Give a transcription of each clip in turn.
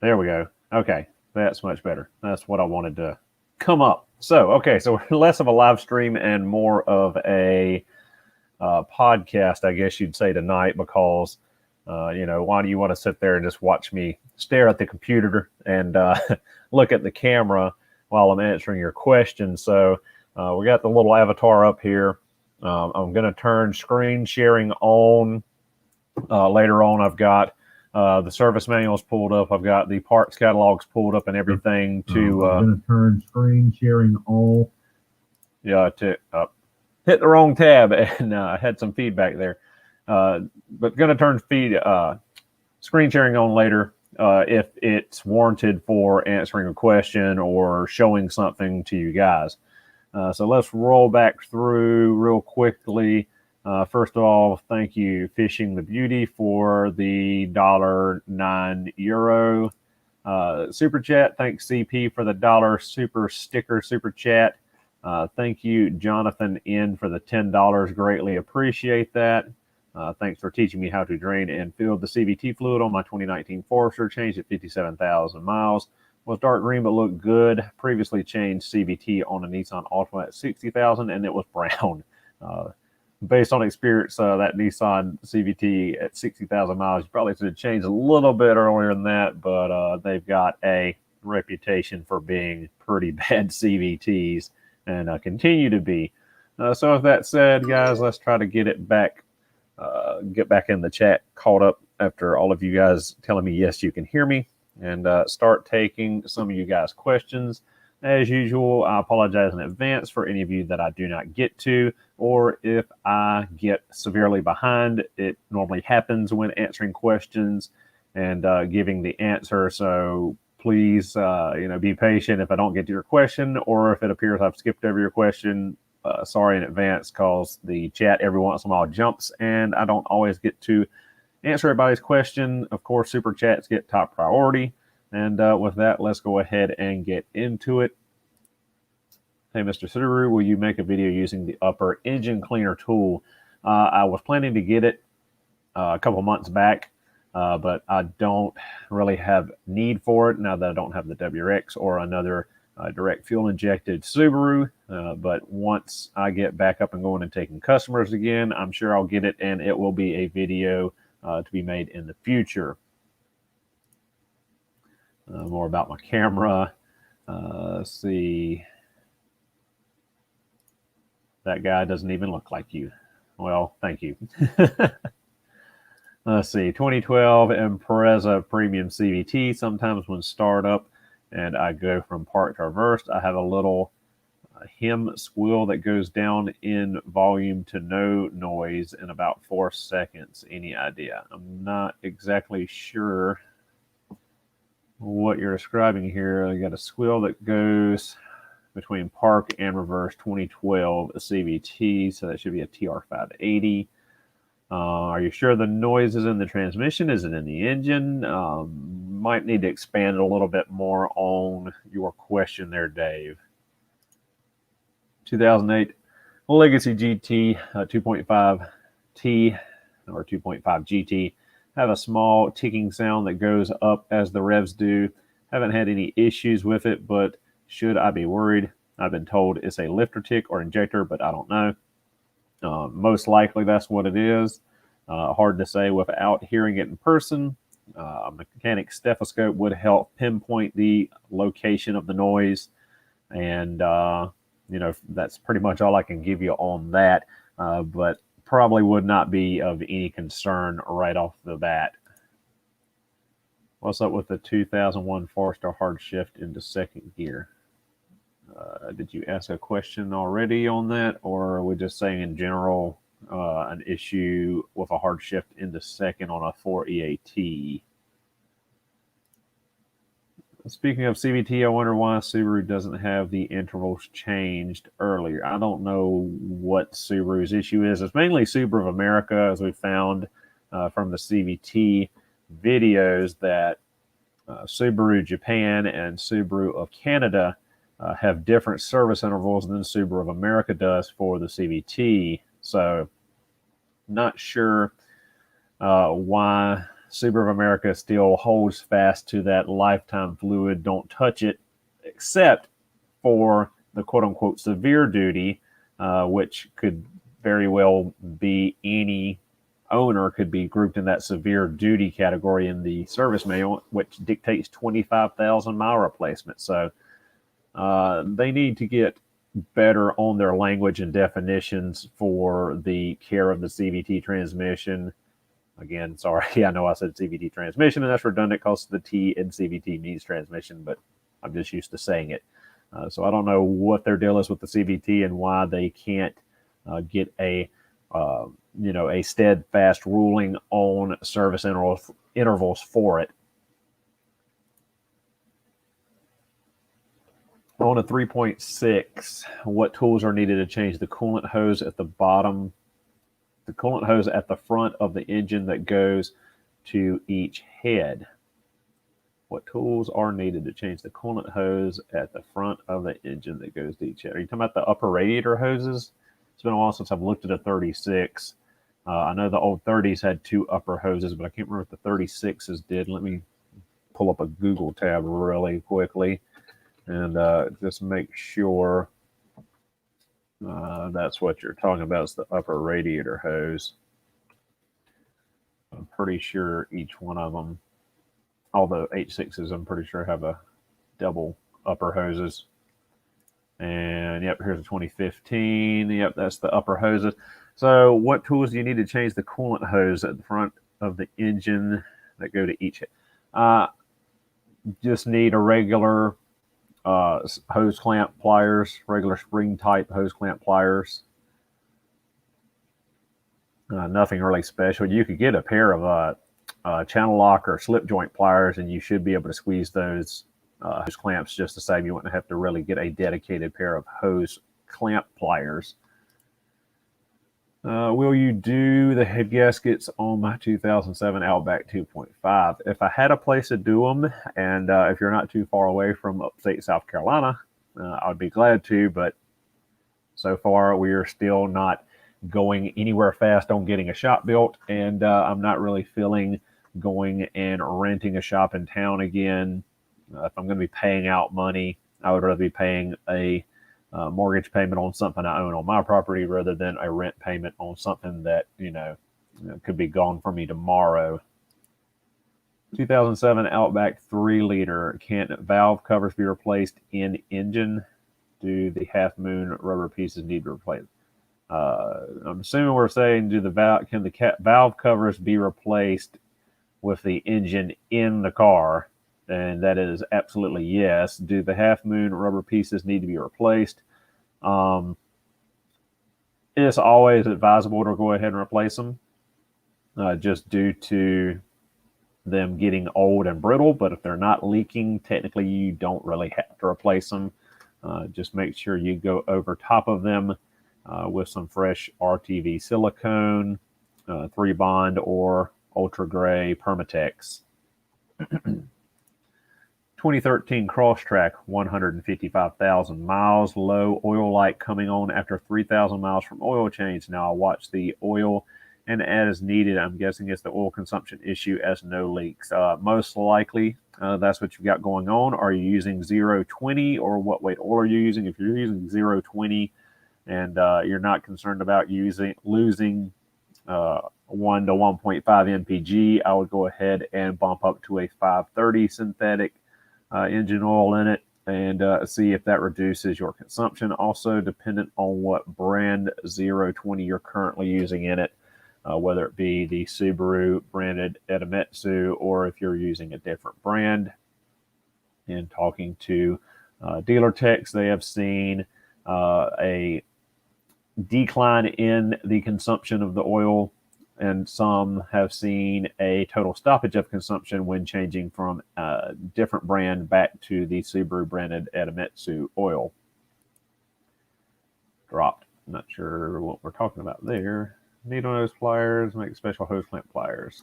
There we go. Okay, that's much better. That's what I wanted to come up. So, okay, so less of a live stream and more of a podcast, I guess you'd say tonight, because, why do you want to sit there and just watch me stare at the computer and look at the camera while I'm answering your questions? So we got the little avatar up here. I'm going to turn screen sharing on. Later on, I've got the service manuals pulled up. I've got the parts catalogs pulled up and everything to... I'm going to turn screen sharing on. Yeah, hit the wrong tab and had some feedback there. But going to turn screen sharing on later if it's warranted for answering a question or showing something to you guys. So let's roll back through real quickly. First of all, thank you, Fishing the Beauty, for the €9 super chat. Thanks, CP, for the $1 super sticker super chat. Thank you, Jonathan N, for the $10. Greatly appreciate that. Thanks for teaching me how to drain and fill the CVT fluid on my 2019 Forester. Changed at 57,000 miles. Was dark green but looked good. Previously changed CVT on a Nissan Altima at 60,000 and it was brown. Based on experience, that Nissan CVT at 60,000 miles, you probably should have changed a little bit earlier than that, but they've got a reputation for being pretty bad CVTs and continue to be. So with that said, guys, let's try to get back in the chat, caught up after all of you guys telling me, yes, you can hear me, and start taking some of you guys' questions. As usual, I apologize in advance for any of you that I do not get to, or if I get severely behind. It normally happens when answering questions and giving the answer. So please, be patient if I don't get to your question, or if it appears I've skipped over your question. Sorry in advance, because the chat every once in a while jumps, and I don't always get to answer everybody's question. Of course, super chats get top priority. And with that, let's go ahead and get into it. Hey, Mr. Subaru, will you make a video using the upper engine cleaner tool? I was planning to get it a couple months back, but I don't really have need for it now that I don't have the WRX or another direct fuel injected Subaru. But once I get back up and going and taking customers again, I'm sure I'll get it, and it will be a video to be made in the future. More about my camera. Let's see. That guy doesn't even look like you. Well, thank you. Let's see. 2012 Impreza Premium CVT. Sometimes when start up and I go from park to reverse, I have a little hem squeal that goes down in volume to no noise in about 4 seconds. Any idea? I'm not exactly sure what you're describing here. I got a squeal that goes between park and reverse. 2012 CVT, so that should be a TR580. Are you sure the noise is in the transmission? Is it in the engine? Might need to expand a little bit more on your question there, Dave. 2008 Legacy GT 2.5T or 2.5 GT. Have a small ticking sound that goes up as the revs do. Haven't had any issues with it, but should I be worried? I've been told it's a lifter tick or injector, but I don't know. Most likely that's what it is. Hard to say without hearing it in person. A mechanic stethoscope would help pinpoint the location of the noise. And, that's pretty much all I can give you on that. But probably would not be of any concern right off the bat. What's up with the 2001 Forester hard shift into second gear? Did you ask a question already on that, or are we just saying in general an issue with a hard shift into second on a 4EAT? Speaking of CVT, I wonder why Subaru doesn't have the intervals changed earlier. I don't know what Subaru's issue is. It's mainly Subaru of America, as we found from the CVT videos, that Subaru Japan and Subaru of Canada have different service intervals than Subaru of America does for the CVT. So not sure why Subaru of America still holds fast to that lifetime fluid, don't touch it, except for the quote-unquote severe duty, which could very well be any owner could be grouped in that severe duty category in the service manual, which dictates 25,000 mile replacement. So they need to get better on their language and definitions for the care of the CVT transmission. Again, sorry, I know I said CVT transmission, and that's redundant because the T in CVT means transmission, but I'm just used to saying it. So I don't know what their deal is with the CVT and why they can't get a a steadfast ruling on service intervals for it. On a 3.6, what tools are needed to change the coolant hose at the bottom, the coolant hose at the front of the engine that goes to each head? What tools are needed to change the coolant hose at the front of the engine that goes to each head? Are you talking about the upper radiator hoses? It's been a while since I've looked at a 36. I know the old 30s had two upper hoses, but I can't remember if the 36s did. Let me pull up a Google tab really quickly and just make sure that's what you're talking about is the upper radiator hose. I'm pretty sure each one of them, although H6s, I'm pretty sure have a double upper hoses. And yep, here's a 2015. Yep, that's the upper hoses. So what tools do you need to change the coolant hose at the front of the engine that go to each head? Just need a regular hose clamp pliers, regular spring type hose clamp pliers. Nothing really special. You could get a pair of channel lock or slip joint pliers, and you should be able to squeeze those hose clamps just the same. You wouldn't have to really get a dedicated pair of hose clamp pliers. Will you do the head gaskets on my 2007 Outback 2.5? If I had a place to do them, and if you're not too far away from upstate South Carolina, I'd be glad to, but so far we are still not going anywhere fast on getting a shop built, and I'm not really feeling going and renting a shop in town again. If I'm going to be paying out money, I would rather be paying a mortgage payment on something I own on my property rather than a rent payment on something that could be gone for me tomorrow. 2007 Outback 3-liter. Can valve covers be replaced in engine? Do the half moon rubber pieces need to be replaced? I'm assuming we're saying can the valve covers be replaced with the engine in the car? And that is absolutely yes. Do the half moon rubber pieces need to be replaced? It's always advisable to go ahead and replace them, just due to them getting old and brittle. But if they're not leaking, technically you don't really have to replace them. Just make sure you go over top of them with some fresh RTV silicone, 3-bond or ultra gray Permatex. 2013 Crosstrack, 155,000 miles, low oil light coming on after 3,000 miles from oil change. Now I'll watch the oil and add as needed. I'm guessing it's the oil consumption issue as no leaks. Most likely that's what you've got going on. Are you using 020 or what weight oil are you using? If you're using 020 and you're not concerned about losing 1 to 1.5 mpg, I would go ahead and bump up to a 530 synthetic engine oil in it and see if that reduces your consumption. Also dependent on what brand 020 you're currently using in it, whether it be the Subaru branded Edametsu or if you're using a different brand. And talking to dealer techs, they have seen a decline in the consumption of the oil, and some have seen a total stoppage of consumption when changing from a different brand back to the Subaru branded Edametsu oil. Dropped. Not sure what we're talking about there. Needle nose pliers, make special hose clamp pliers.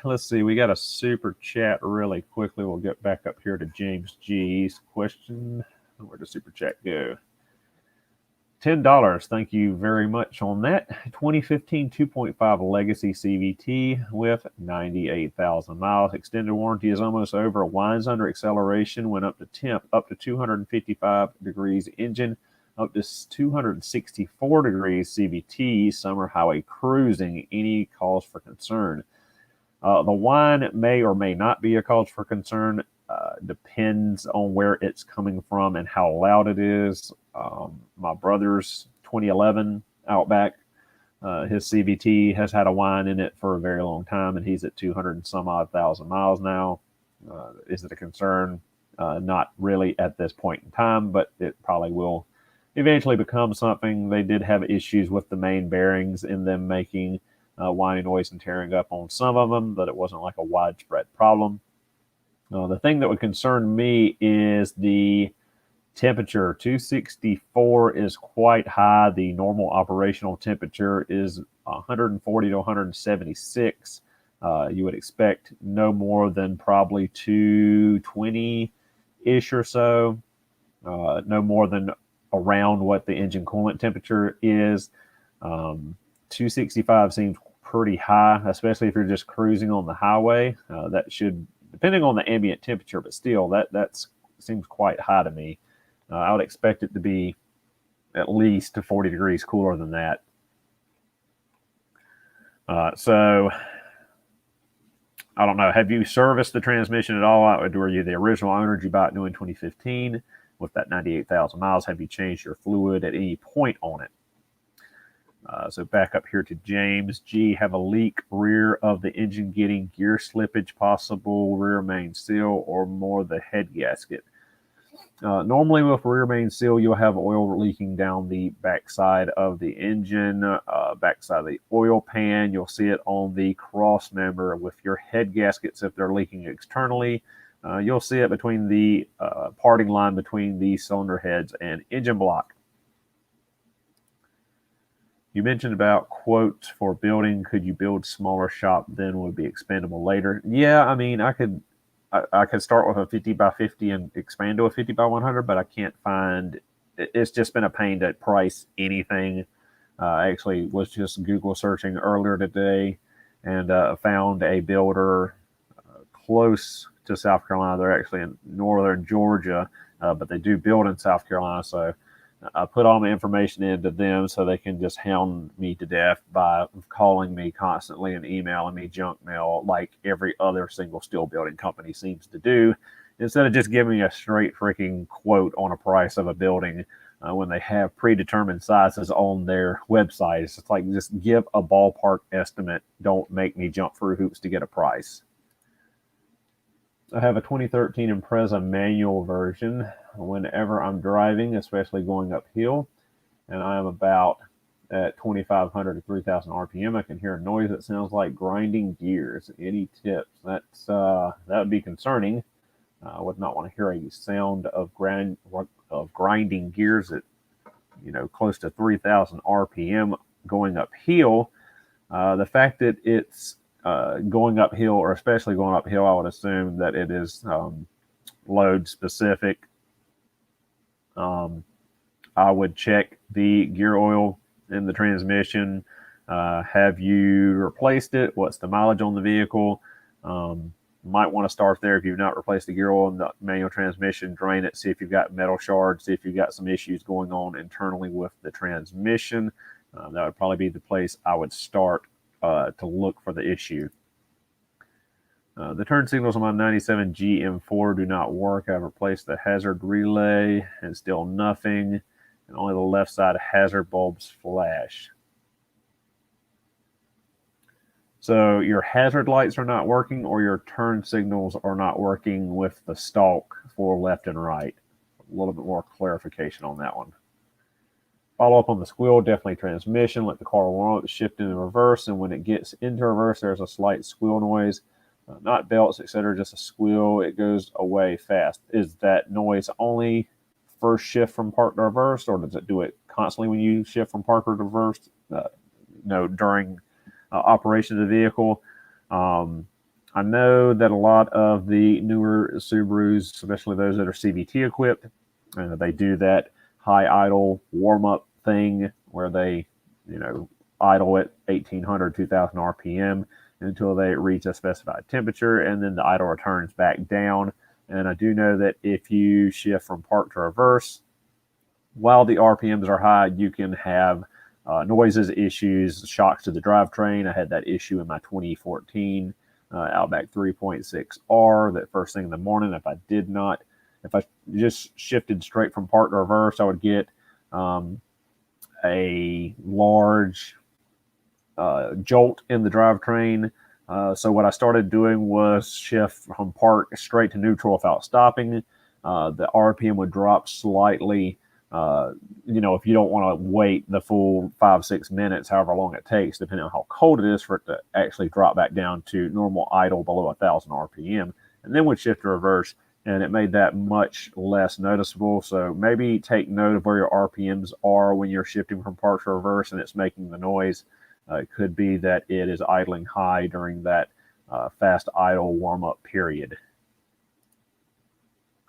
Let's see, we got a super chat really quickly. We'll get back up here to James G's question. Where does super chat go? $10. Thank you very much on that. 2015 2.5 Legacy CVT with 98,000 miles. Extended warranty is almost over. Winds under acceleration. Went up to temp, up to 255 degrees engine, up to 264 degrees CVT. Summer highway cruising. Any cause for concern? The whine may or may not be a cause for concern. Depends on where it's coming from and how loud it is. My brother's 2011 Outback, his CVT has had a whine in it for a very long time, and he's at 200 and some odd thousand miles now. Is it a concern? Not really at this point in time, but it probably will eventually become something. They did have issues with the main bearings in them making whining noise and tearing up on some of them, but it wasn't like a widespread problem. The thing that would concern me is the temperature. 264 is quite high. The normal operational temperature is 140 to 176. You would expect no more than probably 220-ish or so. No more than around what the engine coolant temperature is. 265 seems pretty high, especially if you're just cruising on the highway. That should, depending on the ambient temperature, but still, that seems quite high to me. I would expect it to be at least 40 degrees cooler than that. So, I don't know. Have you serviced the transmission at all? Were you the original owner? Did you buy it new in 2015 with that 98,000 miles? Have you changed your fluid at any point on it? So back up here to James G. Have a leak rear of the engine getting gear slippage, possible rear main seal, or more the head gasket. Normally with rear main seal, you'll have oil leaking down the backside of the engine, backside of the oil pan. You'll see it on the cross member with your head gaskets if they're leaking externally. You'll see it between the parting line between the cylinder heads and engine block. You mentioned about quotes for building. Could you build smaller shop then would be expandable later? Yeah, I mean, I could start with a 50 by 50 and expand to a 50 by 100, but I can't find. It's just been a pain to price anything. I actually was just Google searching earlier today and found a builder close to South Carolina. They're actually in northern Georgia, but they do build in South Carolina, so I put all my information into them so they can just hound me to death by calling me constantly and emailing me junk mail like every other single steel building company seems to do, instead of just giving me a straight freaking quote on a price of a building when they have predetermined sizes on their websites. It's like, just give a ballpark estimate. Don't make me jump through hoops to get a price. I have a 2013 Impreza manual version. Whenever I'm driving, especially going uphill, and I am about at 2,500 to 3,000 RPM, I can hear a noise that sounds like grinding gears. Any tips? That would be concerning. I would not want to hear a sound of grinding gears at close to 3,000 RPM going uphill. The fact that it's going uphill, or especially going uphill, I would assume that it is load specific. I would check the gear oil in the transmission. Have you replaced it? What's the mileage on the vehicle? Might want to start there if you've not replaced the gear oil in the manual transmission. Drain it, see if you've got metal shards, see if you've got some issues going on internally with the transmission. That would probably be the place I would start to look for the issue. The turn signals on my 97 GM4 do not work. I've replaced the hazard relay and still nothing. And only the left side hazard bulbs flash. So your hazard lights are not working, or your turn signals are not working with the stalk for left and right. A little bit more clarification on that one. Follow up on the squeal, definitely transmission. Let the car warm up, shift into reverse, and when it gets into reverse, there's a slight squeal noise. Not belts, etc., just a squeal. It goes away fast. Is that noise only first shift from park to reverse, or does it do it constantly when you shift from park to reverse? During operation of the vehicle. I know that a lot of the newer Subarus, especially those that are CVT equipped, they do that high idle warm up thing where they, idle at 1800, 2000 RPM until they reach a specified temperature, and then the idle returns back down. And I do know that if you shift from park to reverse, while the RPMs are high, you can have noises, issues, shocks to the drivetrain. I had that issue in my 2014 Outback 3.6R that first thing in the morning. If I just shifted straight from park to reverse, I would get a large jolt in the drivetrain. So what I started doing was shift from park straight to neutral without stopping. The RPM would drop slightly. If you don't want to wait the full 5-6 minutes, however long it takes, depending on how cold it is, for it to actually drop back down to normal idle below 1000 RPM, and then would shift to reverse, and it made that much less noticeable. So maybe take note of where your RPMs are when you're shifting from park to reverse and it's making the noise. It could be that it is idling high during that fast idle warm-up period.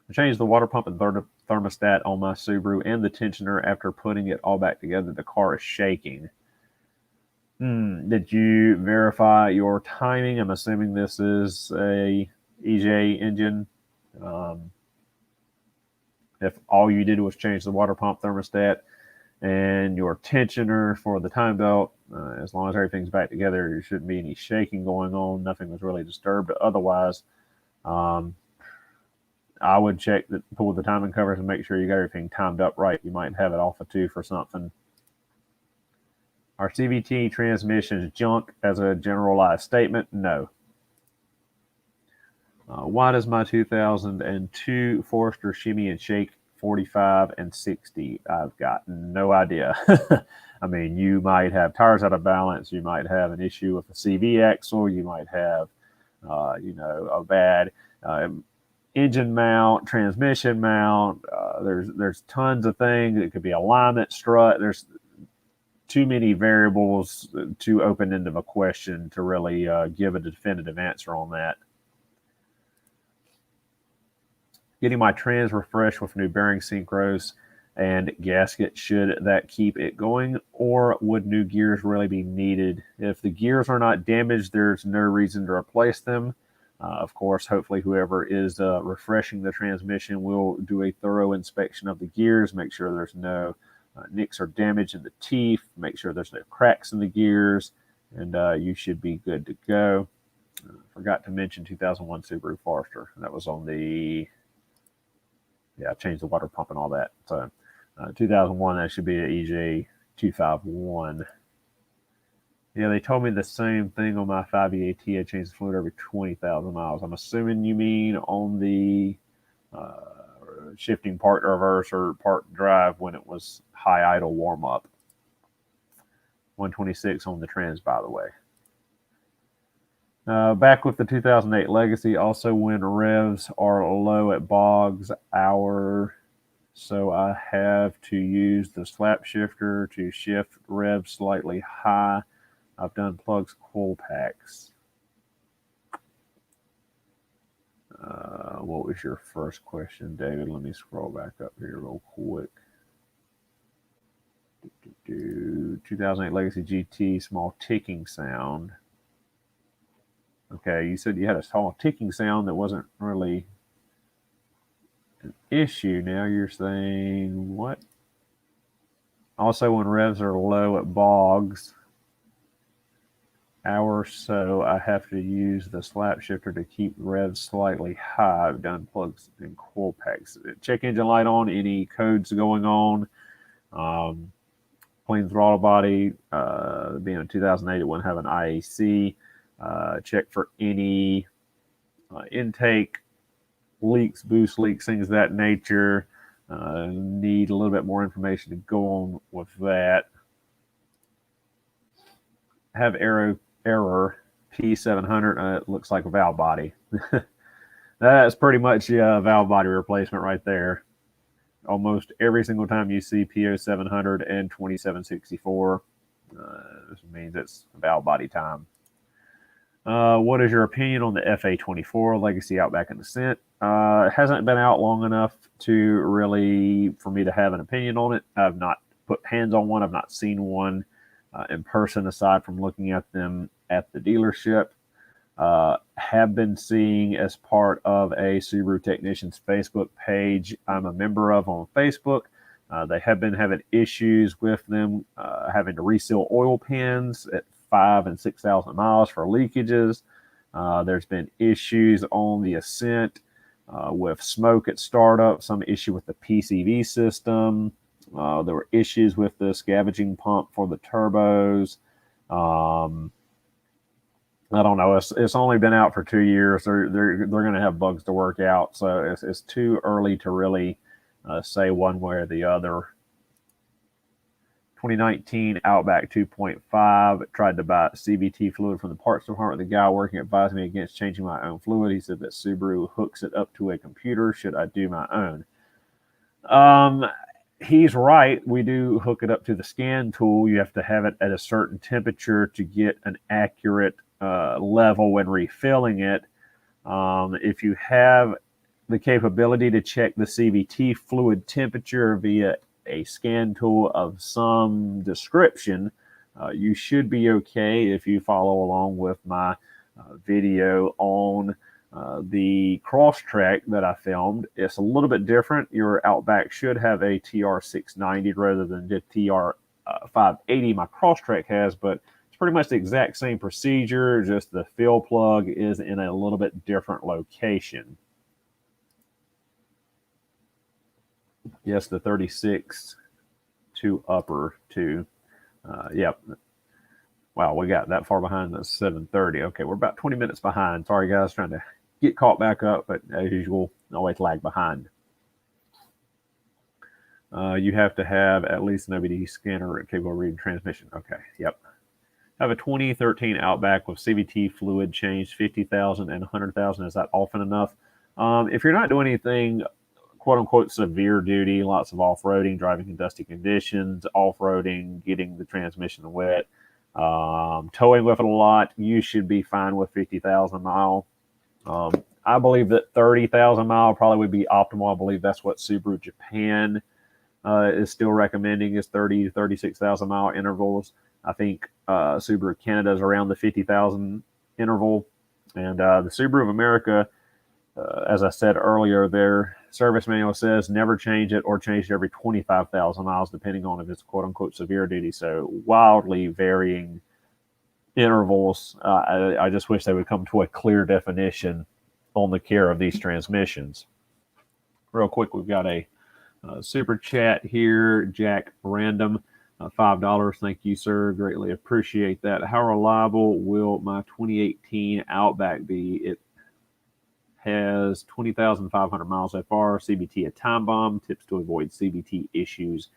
I changed the water pump and thermostat on my Subaru and the tensioner after putting it all back together. The car is shaking. Did you verify your timing? I'm assuming this is a EJ engine. If all you did was change the water pump, thermostat, and your tensioner for the time belt, as long as everything's back together, there shouldn't be any shaking going on. Nothing was really disturbed. Otherwise, I would pull the timing covers and make sure you got everything timed up right. You might have it off a 2 for something. Our CVT transmission is junk as a generalized statement? No. Why does my 2002 Forester shimmy and shake 45 and 60? I've got no idea. I mean, you might have tires out of balance. You might have an issue with the CV axle. You might have, a bad engine mount, transmission mount. There's tons of things. It could be alignment, strut. There's too many variables, too open-ended of a question to really give a definitive answer on that. Getting my trans refreshed with new bearing synchros and gasket, should that keep it going, or would new gears really be needed? If the gears are not damaged, there's no reason to replace them. Of course, hopefully whoever is refreshing the transmission will do a thorough inspection of the gears, make sure there's no nicks or damage in the teeth, make sure there's no cracks in the gears, and you should be good to go. Forgot to mention 2001 Subaru Forester. That was on the... I changed the water pump and all that. So 2001, that should be an EJ 251. Yeah, they told me the same thing on my 5EAT. I changed the fluid every 20,000 miles. I'm assuming you mean on the shifting park to reverse or park to drive when it was high idle warm up. 126 on the trans, by the way. Back with the 2008 Legacy, also when revs are low at bogs hour, so I have to use the slap shifter to shift revs slightly high. I've done plugs, coil packs. What was your first question, David? Let me scroll back up here real quick. 2008 Legacy GT, small ticking sound. Okay, you said you had a small ticking sound that wasn't really an issue. Now you're saying what? Also, when revs are low at bogs, hour or so, I have to use the slap shifter to keep revs slightly high. I've done plugs and coil packs. Check engine light on, any codes going on. Clean throttle body, being a 2008, it wouldn't have an IAC. Check for any intake leaks, boost leaks, things of that nature. Need a little bit more information to go on with that. Have error P700. It looks like a valve body. That's pretty much a valve body replacement right there. Almost every single time you see PO700 and 2764, this means it's valve body time. What is your opinion on the FA24 Legacy Outback and Ascent? It hasn't been out long enough to really, for me to have an opinion on it. I've not put hands on one. I've not seen one in person aside from looking at them at the dealership. Have been seeing as part of a Subaru Technicians Facebook page I'm a member of on Facebook. They have been having issues with them having to reseal oil pans at 5,000 and 6,000 miles for leakages. There's been issues on the Ascent with smoke at startup, some issue with the PCV system. There were issues with the scavenging pump for the turbos. I don't know. It's only been out for 2 years. They're going to have bugs to work out, so it's too early to really say one way or the other. 2019 Outback 2.5. Tried to buy CVT fluid from the parts department. The guy working advised me against changing my own fluid. He said that Subaru hooks it up to a computer. Should I do my own? He's right. We do hook it up to the scan tool. You have to have it at a certain temperature to get an accurate level when refilling it. If you have the capability to check the CVT fluid temperature via a scan tool of some description, you should be okay if you follow along with my video on the Crosstrek that I filmed. It's a little bit different. Your Outback should have a TR690 rather than the TR580 my Crosstrek has, but it's pretty much the exact same procedure, just the fill plug is in a little bit different location. Yes, the 36 to upper to, yep. Wow, we got that far behind the 7:30. Okay, we're about 20 minutes behind. Sorry, guys, trying to get caught back up, but as usual, always lag behind. You have to have at least an OBD scanner capable of reading transmission. Okay, yep. I have a 2013 Outback with CVT fluid changed 50,000 and 100,000. Is that often enough? If you're not doing anything quote-unquote severe duty, lots of off-roading, driving in dusty conditions, off-roading, getting the transmission wet, towing with it a lot, you should be fine with 50,000 mile. I believe that 30,000 mile probably would be optimal. I believe that's what Subaru Japan is still recommending, is 30 to 36,000 mile intervals. I think Subaru Canada is around the 50,000 interval. And the Subaru of America, as I said earlier, their service manual says never change it or change it every 25,000 miles, depending on if it's quote-unquote severe duty. So wildly varying intervals. I just wish they would come to a clear definition on the care of these transmissions. Real quick, we've got a super chat here. Jack Random, $5. Thank you, sir. Greatly appreciate that. How reliable will my 2018 Outback be? It has 20,500 miles so far. CVT a time bomb. Tips to avoid CVT issues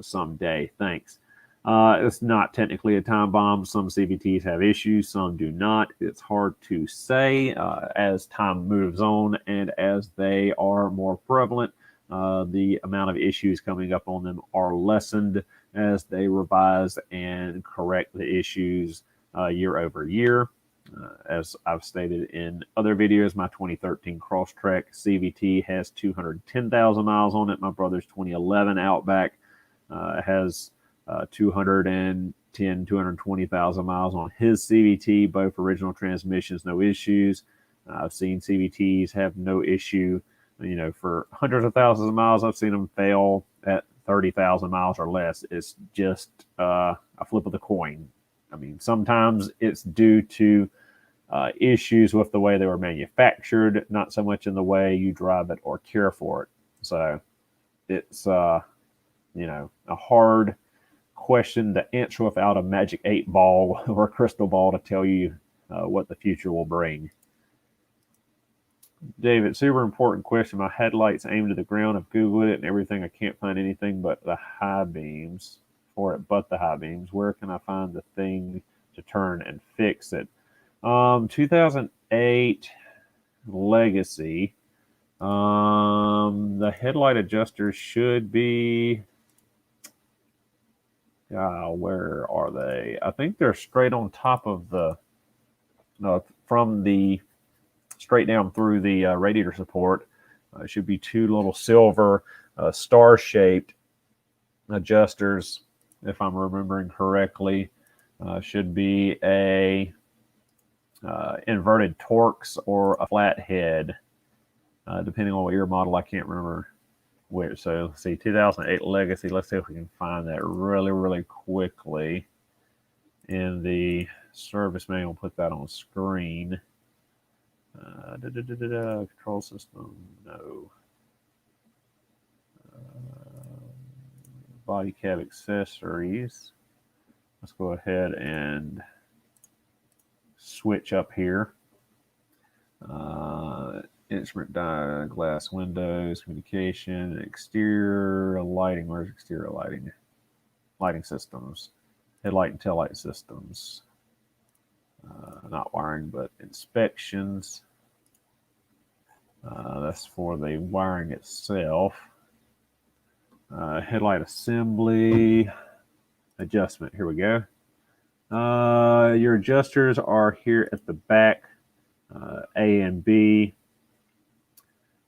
someday. Thanks. It's not technically a time bomb. Some CVTs have issues, some do not. It's hard to say. As time moves on and as they are more prevalent, the amount of issues coming up on them are lessened as they revise and correct the issues year over year. As I've stated in other videos, my 2013 Crosstrek CVT has 210,000 miles on it. My brother's 2011 Outback has 220,000 miles on his CVT. Both original transmissions, no issues. I've seen CVTs have no issue, for hundreds of thousands of miles. I've seen them fail at 30,000 miles or less. It's just a flip of the coin. I mean, sometimes it's due to issues with the way they were manufactured, not so much in the way you drive it or care for it. So it's, a hard question to answer without a magic 8-ball or a crystal ball to tell you what the future will bring. David, super important question. My headlights aim to the ground. I've Googled it and everything. I can't find anything but the high beams for it, but the high beams. Where can I find the thing to turn and fix it? 2008 Legacy. The headlight adjusters should be, where are they? I think they're straight on top of the, from the straight down through the radiator support. Should be two little silver star-shaped adjusters, if I'm remembering correctly, should be a inverted Torx or a flathead, depending on what your model. I can't remember which. So let's see, 2008 Legacy. Let's see if we can find that really quickly in the service manual. Put that on screen. Control system, no. Body cab accessories. Let's go ahead and switch up here. Instrument glass windows, communication, exterior lighting. Where's exterior lighting? Lighting systems, headlight and taillight systems. Not wiring, but inspections. That's for the wiring itself. Headlight assembly, adjustment. Here we go. Your adjusters are here at the back, A and B.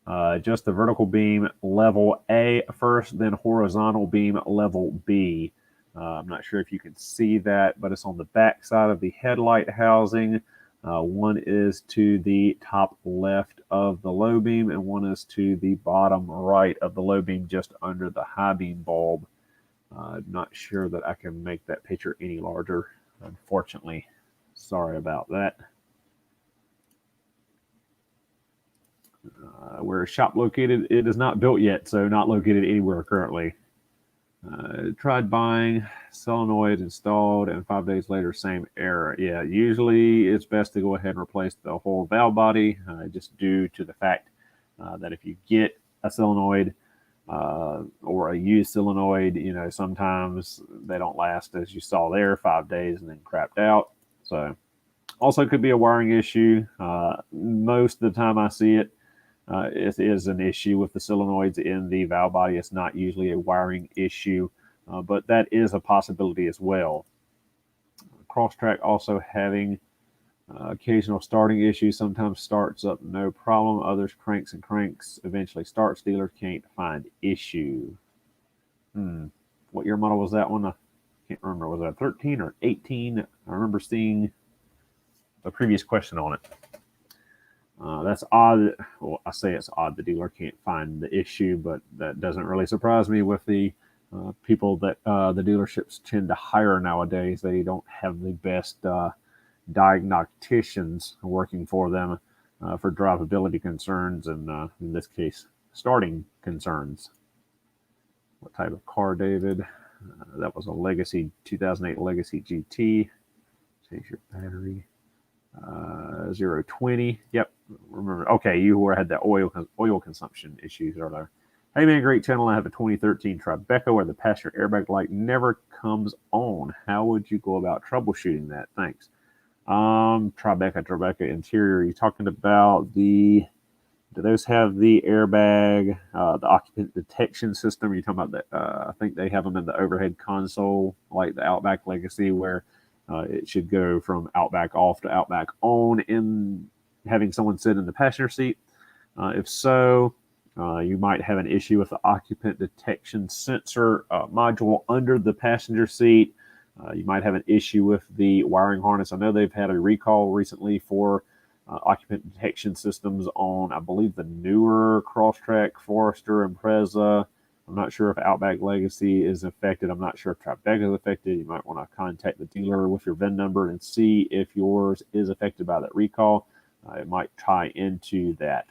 Adjust the vertical beam level A first, then horizontal beam level B. I'm not sure if you can see that, but it's on the back side of the headlight housing. One is to the top left of the low beam, and one is to the bottom right of the low beam, just under the high beam bulb. I'm not sure that I can make that picture any larger, unfortunately. Sorry about that. Where is shop located? It is not built yet, so not located anywhere currently. Tried buying solenoid installed, and 5 days later, same error. Yeah, usually it's best to go ahead and replace the whole valve body, just due to the fact that if you get a solenoid or a used solenoid, you know, sometimes they don't last, as you saw there, 5 days and then crapped out. So also could be a wiring issue. Most of the time I see it, it is an issue with the solenoids in the valve body. It's not usually a wiring issue, but that is a possibility as well. Crosstrack also having occasional starting issues. Sometimes starts up no problem. Others cranks and cranks. Eventually starts. Dealer can't find issue. What year model was that one? I can't remember. Was that 13 or 18? I remember seeing a previous question on it. That's odd. Well, I say it's odd the dealer can't find the issue, but that doesn't really surprise me with the people that the dealerships tend to hire nowadays. They don't have the best diagnosticians working for them for drivability concerns, and in this case, starting concerns. What type of car, David? That was a Legacy 2008 Legacy GT. Change your battery. 020. Yep. Remember. Okay, you had that oil consumption issues earlier. Hey man, great channel. I have a 2013 Tribeca where the passenger airbag light never comes on. How would you go about troubleshooting that? Thanks. Tribeca interior. Are you talking about do those have the airbag, the occupant detection system? Are you talking about that? I think they have them in the overhead console, like the Outback Legacy, where it should go from Outback off to Outback on in having someone sit in the passenger seat. If so, you might have an issue with the occupant detection sensor module under the passenger seat. You might have an issue with the wiring harness. I know they've had a recall recently for occupant detection systems on, I believe, the newer Crosstrack, Forester, and Impreza. I'm not sure if Outback Legacy is affected. I'm not sure if Tribeca is affected. You might want to contact the dealer with your VIN number and see if yours is affected by that recall. It might tie into that.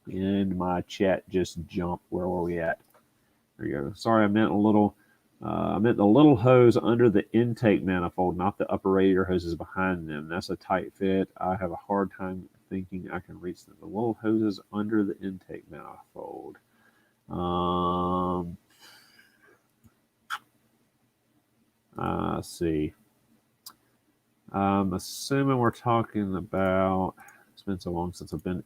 And my chat just jumped. Where were we at? There you go. Sorry, I meant the little hose under the intake manifold, not the upper radiator hoses behind them. That's a tight fit. I have a hard time thinking I can reach them. The little hoses under the intake manifold. Let's see. I'm assuming we're talking about, it's been so long since I've been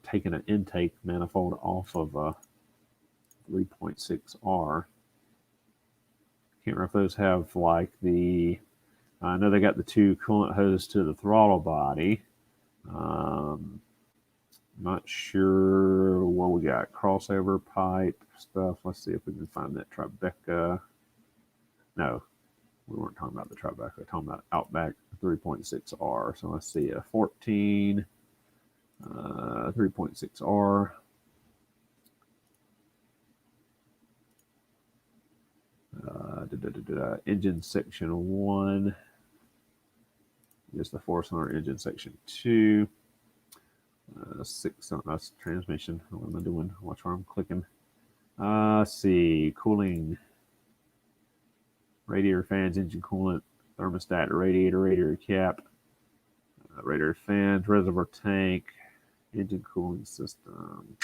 taking an intake manifold off of a 3.6R. Can't remember if those have like I know they got the two coolant hoses to the throttle body. Not sure what we got? Crossover pipe stuff. Let's see if we can find that Tribeca. No, we weren't talking about the Tribeca. We're talking about Outback 3.6R. So let's see, a 14, 3.6R. Engine section 1. Just the 4-cylinder engine section 2. 6, that's transmission. What am I doing? Watch where I'm clicking. Let's see, cooling, radiator fans, engine coolant, thermostat, radiator cap, radiator fans, reservoir tank, engine cooling system.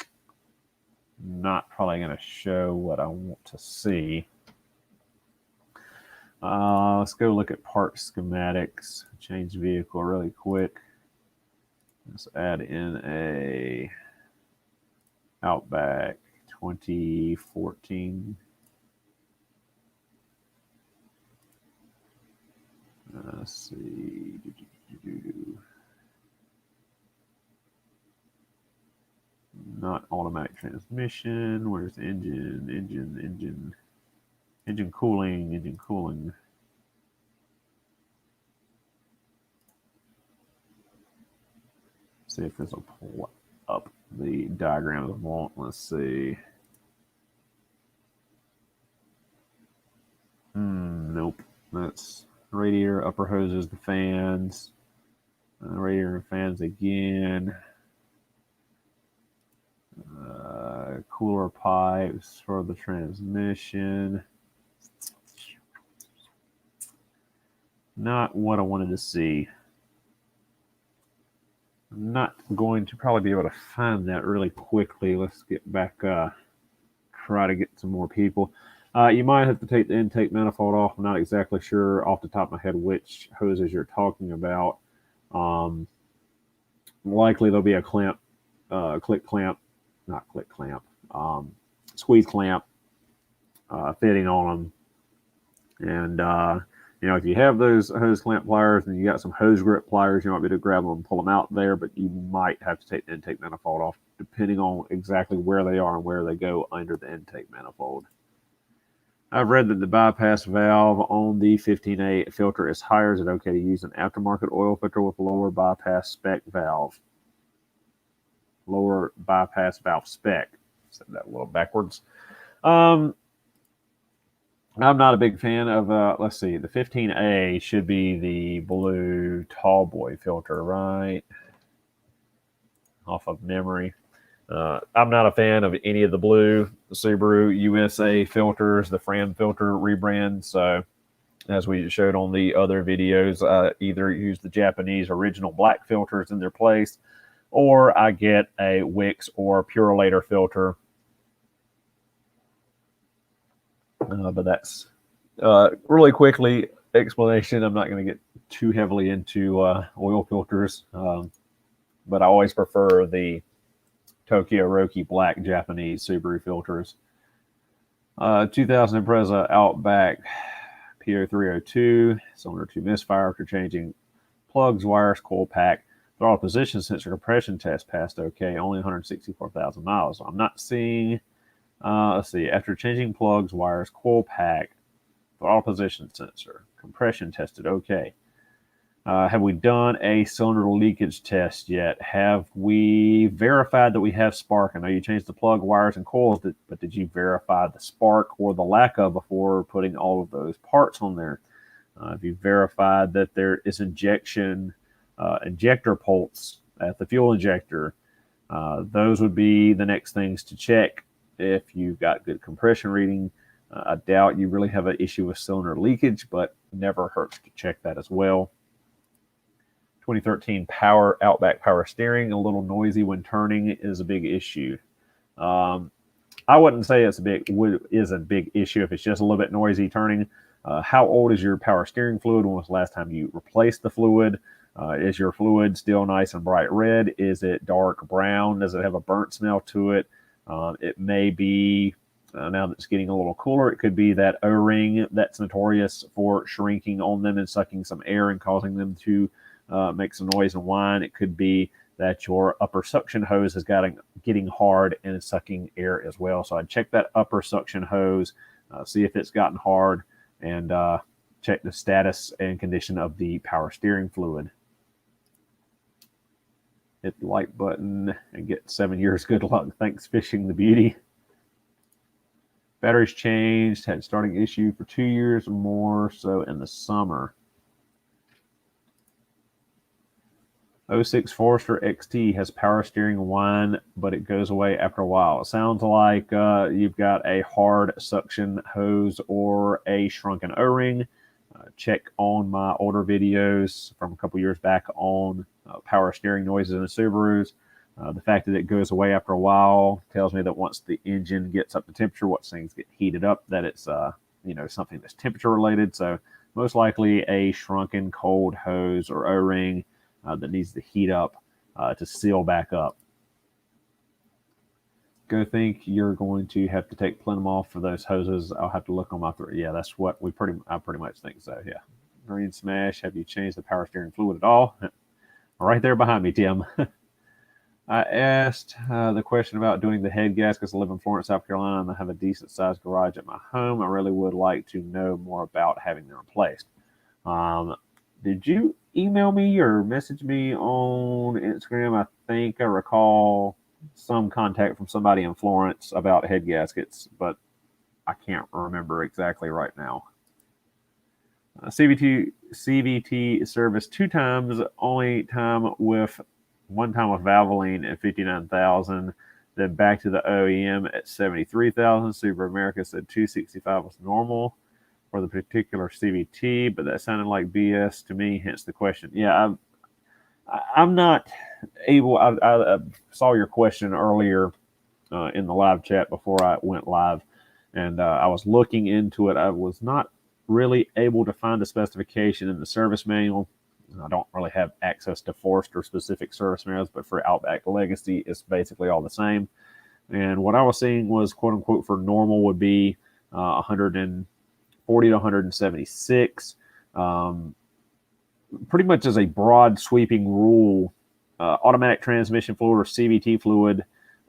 Not probably going to show what I want to see. Let's go look at part schematics. Change vehicle really quick. Let's add in a Outback 2014. Let's see. Not automatic transmission. Where's the engine? Engine cooling. See if this will pull up the diagram I want. Let's see. Nope. That's radiator, upper hoses, the fans. Radiator and fans again. Cooler pipes for the transmission. Not what I wanted to see. I'm not going to probably be able to find that really quickly. Let's get back, try to get some more people. You might have to take the intake manifold off. I'm not exactly sure off the top of my head which hoses you're talking about. Likely there'll be a clamp, squeeze clamp fitting on them. And, you know, if you have those hose clamp pliers and you got some hose grip pliers, you might be able to grab them and pull them out there, but you might have to take the intake manifold off depending on exactly where they are and where they go under the intake manifold. I've read that the bypass valve on the 15A filter is higher. Is it okay to use an aftermarket oil filter with lower bypass spec valve? Lower bypass valve spec. Said that a little backwards. I'm not a big fan of, let's see, the 15A should be the blue tall boy filter, right? Off of memory. I'm not a fan of any of the blue Subaru USA filters, the Fran filter rebrand. So as we showed on the other videos, I either use the Japanese original black filters in their place, or I get a Wix or Purolator filter. But that's really quickly explanation. I'm not going to get too heavily into oil filters, but I always prefer the Tokyo Roki black Japanese Subaru filters. 2000 Impreza Outback PO302, cylinder 2 misfire after changing plugs, wires, coil pack. Throttle position sensor compression test passed okay, only 164,000 miles. So I'm not seeing, let's see, after changing plugs, wires, coil pack, throttle position sensor, compression tested okay. Have we done a cylinder leakage test yet? Have we verified that we have spark? I know you changed the plug, wires, and coils, but did you verify the spark or the lack of before putting all of those parts on there? Have you verified that there is injector pulse at the fuel injector? Those would be the next things to check if you've got good compression reading. I doubt you really have an issue with cylinder leakage, but never hurts to check that as well. 2013 Outback power steering, a little noisy when turning is a big issue. I wouldn't say is a big issue if it's just a little bit noisy turning. How old is your power steering fluid? When was the last time you replaced the fluid? Is your fluid still nice and bright red? Is it dark brown? Does it have a burnt smell to it? It may be, now that it's getting a little cooler, it could be that O-ring that's notorious for shrinking on them and sucking some air and causing them to make some noise and whine. It could be that your upper suction hose has gotten getting hard and sucking air as well. So I'd check that upper suction hose, see if it's gotten hard, and check the status and condition of the power steering fluid. Hit the like button and get 7 years good luck. Thanks, Fishing the Beauty. Batteries changed, had starting issue for 2 years or more, so in the summer. 06 Forester XT has power steering whine, but it goes away after a while. It sounds like you've got a hard suction hose or a shrunken O-ring. Check on my older videos from a couple years back on power steering noises in the Subarus. The fact that it goes away after a while tells me that once the engine gets up to temperature, once things get heated up, that it's something that's temperature related. So most likely a shrunken cold hose or O-ring that needs to heat up to seal back up. Go think you're going to have to take plenum off for those hoses. I'll have to look on my yeah, that's what I pretty much think so. Yeah. Green Smash, have you changed the power steering fluid at all? Right there behind me, Tim. I asked the question about doing the head gaskets. I live in Florence, South Carolina, and I have a decent sized garage at my home. I really would like to know more about having them replaced. Did you email me or message me on Instagram? I think I recall some contact from somebody in Florence about head gaskets, but I can't remember exactly right now. CVT service 2 times, one time with Valvoline at 59,000, then back to the OEM at 73,000. Super America said 265 was normal for the particular CVT, but that sounded like BS to me, hence the question. Yeah, I'm not able. I saw your question earlier in the live chat before I went live, and I was looking into it. I was not really able to find a specification in the service manual. I don't really have access to Forester specific service manuals, but for Outback Legacy, it's basically all the same. And what I was seeing was, quote unquote, for normal would be 140 to 176. Pretty much as a broad sweeping rule, automatic transmission fluid or CVT fluid,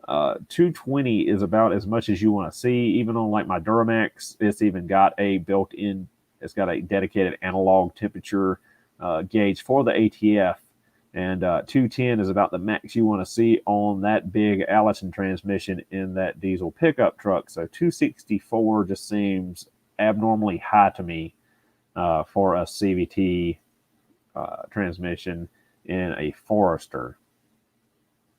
220 is about as much as you want to see. Even on like my Duramax, it's even got a built-in, it's got a dedicated analog temperature gauge for the ATF, and 210 is about the max you want to see on that big Allison transmission in that diesel pickup truck. So 264 just seems abnormally high to me for a CVT transmission in a Forester.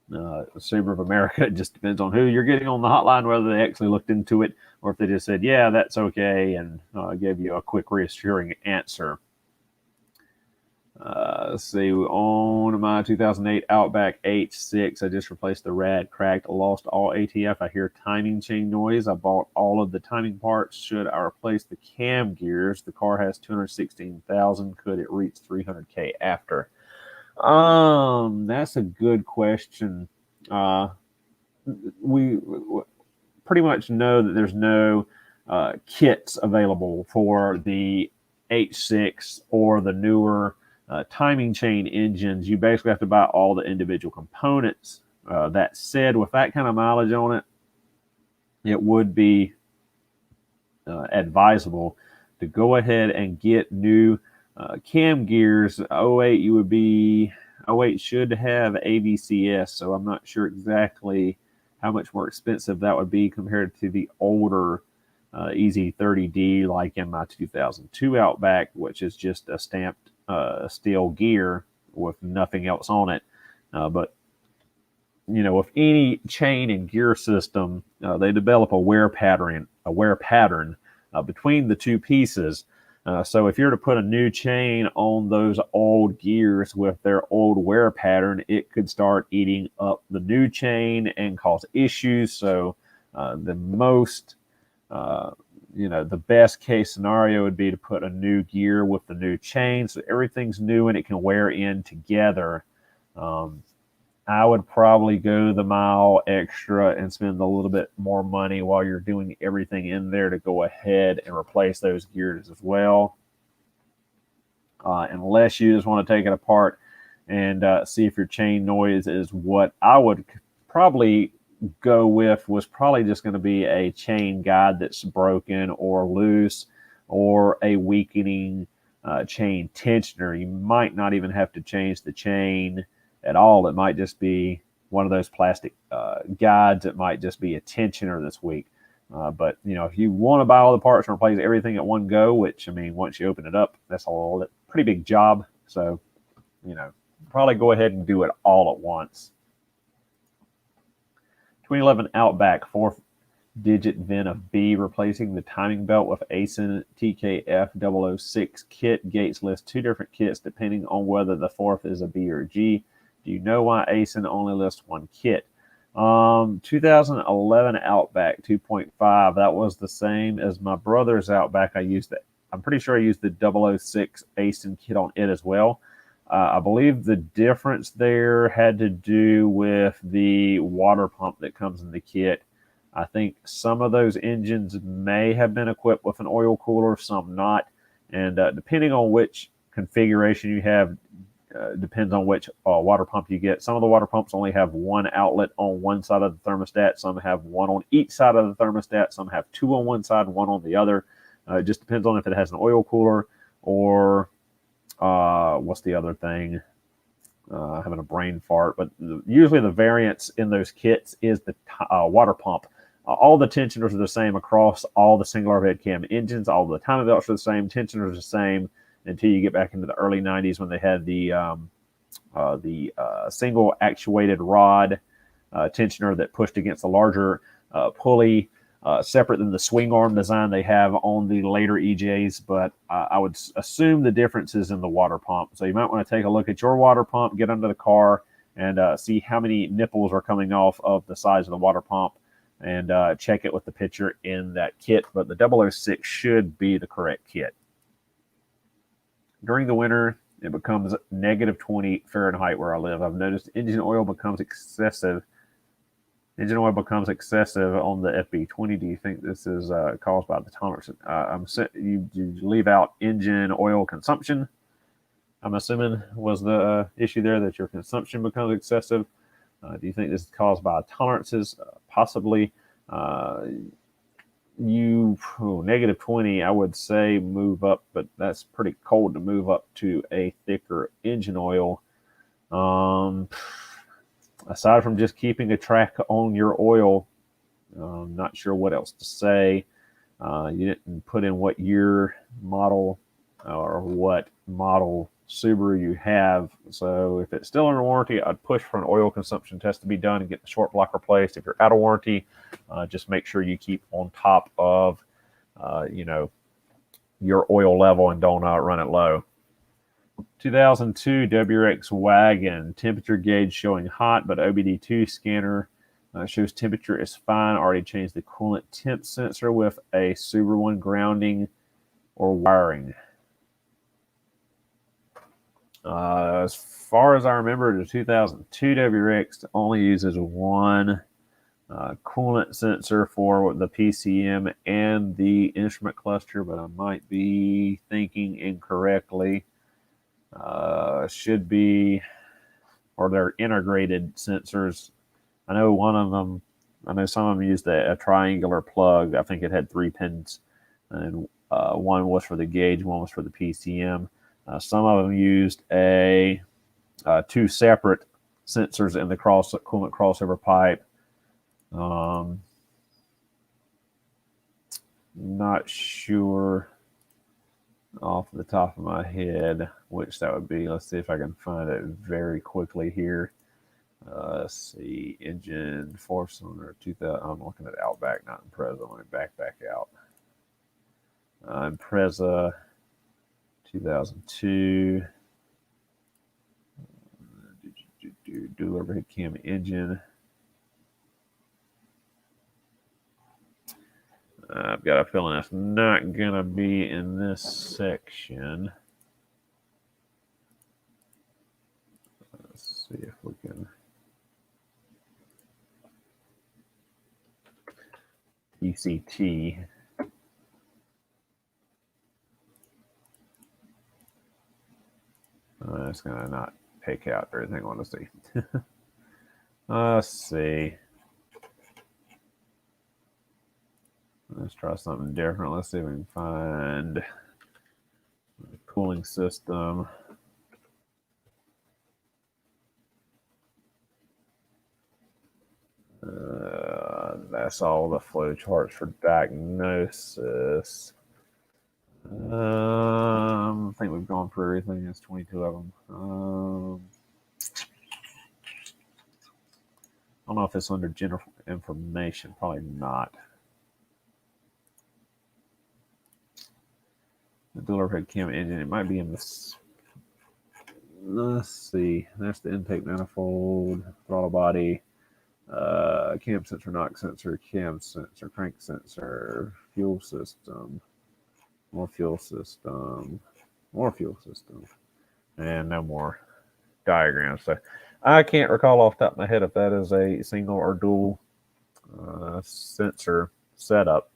Subaru of America, it just depends on who you're getting on the hotline, whether they actually looked into it or if they just said, yeah, that's okay, and gave you a quick reassuring answer. Let's see, on my 2008 Outback H6, I just replaced the rad, cracked, lost all ATF. I hear timing chain noise. I bought all of the timing parts. Should I replace the cam gears? The car has 216,000. Could it reach 300K after? That's a good question. We pretty much know that there's no kits available for the H6 or the newer timing chain engines. You basically have to buy all the individual components. That said, with that kind of mileage on it, it would be advisable to go ahead and get new cam gears. 08, you would be 08 should have AVCS, so I'm not sure exactly how much more expensive that would be compared to the older EZ30D, like in my 2002 Outback, which is just a stamped steel gear with nothing else on it. But you know, with any chain and gear system, they develop a wear pattern between the two pieces. So if you're to put a new chain on those old gears with their old wear pattern, it could start eating up the new chain and cause issues. So the best case scenario would be to put a new gear with the new chain, so everything's new and it can wear in together. I would probably go the mile extra and spend a little bit more money while you're doing everything in there to go ahead and replace those gears as well. Unless you just want to take it apart and see if your chain noise is what I would probably go with was probably just going to be a chain guide that's broken or loose, or a weakening chain tensioner. You might not even have to change the chain at all. It might just be one of those plastic guides. It might just be a tensioner that's weak. But if you want to buy all the parts and replace everything at one go, which, I mean, once you open it up, that's a pretty big job. So, probably go ahead and do it all at once. 2011 Outback 4-digit VIN of B, replacing the timing belt with ASIN TKF 006 kit. Gates list 2 different kits depending on whether the fourth is a B or a G. Do you know why ASIN only lists 1 kit? 2011 Outback 2.5. That was the same as my brother's Outback. I'm pretty sure I used the 006 ASIN kit on it as well. I believe the difference there had to do with the water pump that comes in the kit. I think some of those engines may have been equipped with an oil cooler, some not. And depending on which configuration you have, depends on which water pump you get. Some of the water pumps only have 1 outlet on one side of the thermostat. Some have 1 on each side of the thermostat. Some have 2 on one side and 1 on the other. It just depends on if it has an oil cooler or what's the other thing? Having a brain fart. But usually the variance in those kits is the water pump. All the tensioners are the same across all the single overhead cam engines. All the timing belts are the same. Tensioners are the same until you get back into the early 90s when they had the single actuated rod tensioner that pushed against the larger pulley, separate than the swing arm design they have on the later EJs. But I would assume the difference is in the water pump. So you might want to take a look at your water pump, get under the car, and see how many nipples are coming off of the sides of the water pump, and check it with the picture in that kit. But the 006 should be the correct kit. During the winter, it becomes -20 Fahrenheit where I live. I've noticed engine oil becomes excessive. Engine oil becomes excessive on the FB20. Do you think this is caused by the tolerance? You leave out engine oil consumption. I'm assuming was the issue there, that your consumption becomes excessive. Do you think this is caused by tolerances? Possibly. -20, I would say move up, but that's pretty cold to move up to a thicker engine oil. Aside from just keeping a track on your oil, I'm not sure what else to say. You didn't put in what year model or what model Subaru you have. So if it's still under warranty, I'd push for an oil consumption test to be done and get the short block replaced. If you're out of warranty, just make sure you keep on top of, your oil level and don't run it low. 2002 WRX wagon, temperature gauge showing hot, but OBD2 scanner shows temperature is fine. Already changed the coolant temp sensor with a Subaru one grounding or wiring. As far as I remember, the 2002 WRX only uses one coolant sensor for the PCM and the instrument cluster, but I might be thinking incorrectly. Should be, or they're integrated sensors. I know some of them used a triangular plug. I think it had 3 pins, and one was for the gauge, one was for the PCM. Some of them used 2 separate sensors in the coolant crossover pipe. Not sure off the top of my head which that would be. Let's see if I can find it very quickly here. Let's see, engine 4-cylinder 2000. I'm looking at Outback, not Impreza. Let me back out. Impreza 2002. Dual overhead cam engine. I've got a feeling that's not going to be in this section. Let's see if we can. ECT. It's going to not pick out everything I want to see. Let's see. Let's try something different. Let's see if we can find a cooling system. That's all the flow charts for diagnosis. I think we've gone through everything. There's 22 of them. I don't know if it's under general information. Probably not. The dual overhead cam engine. It might be in this. Let's see. That's the intake manifold, throttle body, cam sensor, knock sensor, cam sensor, crank sensor, fuel system, more fuel system, more fuel system, and no more diagrams. So I can't recall off the top of my head if that is a single or dual sensor setup.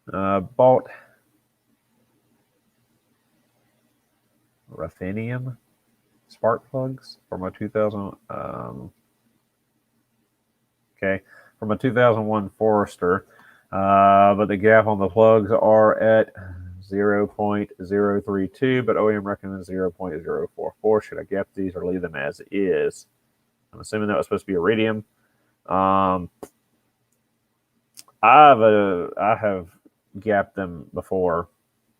Bought ruthenium spark plugs for my 2000 from a 2001 Forester, but the gap on the plugs are at 0.032, but OEM recommends 0.044. Should I gap these or leave them as is? I'm assuming that was supposed to be iridium. I have gapped them before.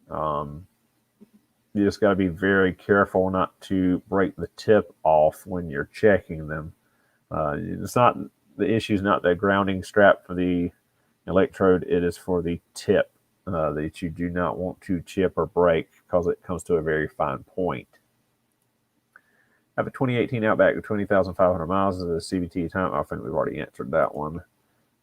You just got to be very careful not to break the tip off when you're checking them. It's not the issue is not the grounding strap for the electrode; it is for the tip that you do not want to chip or break because it comes to a very fine point. I have a 2018 Outback with 20,500 miles of the CVT time. I think we've already answered that one.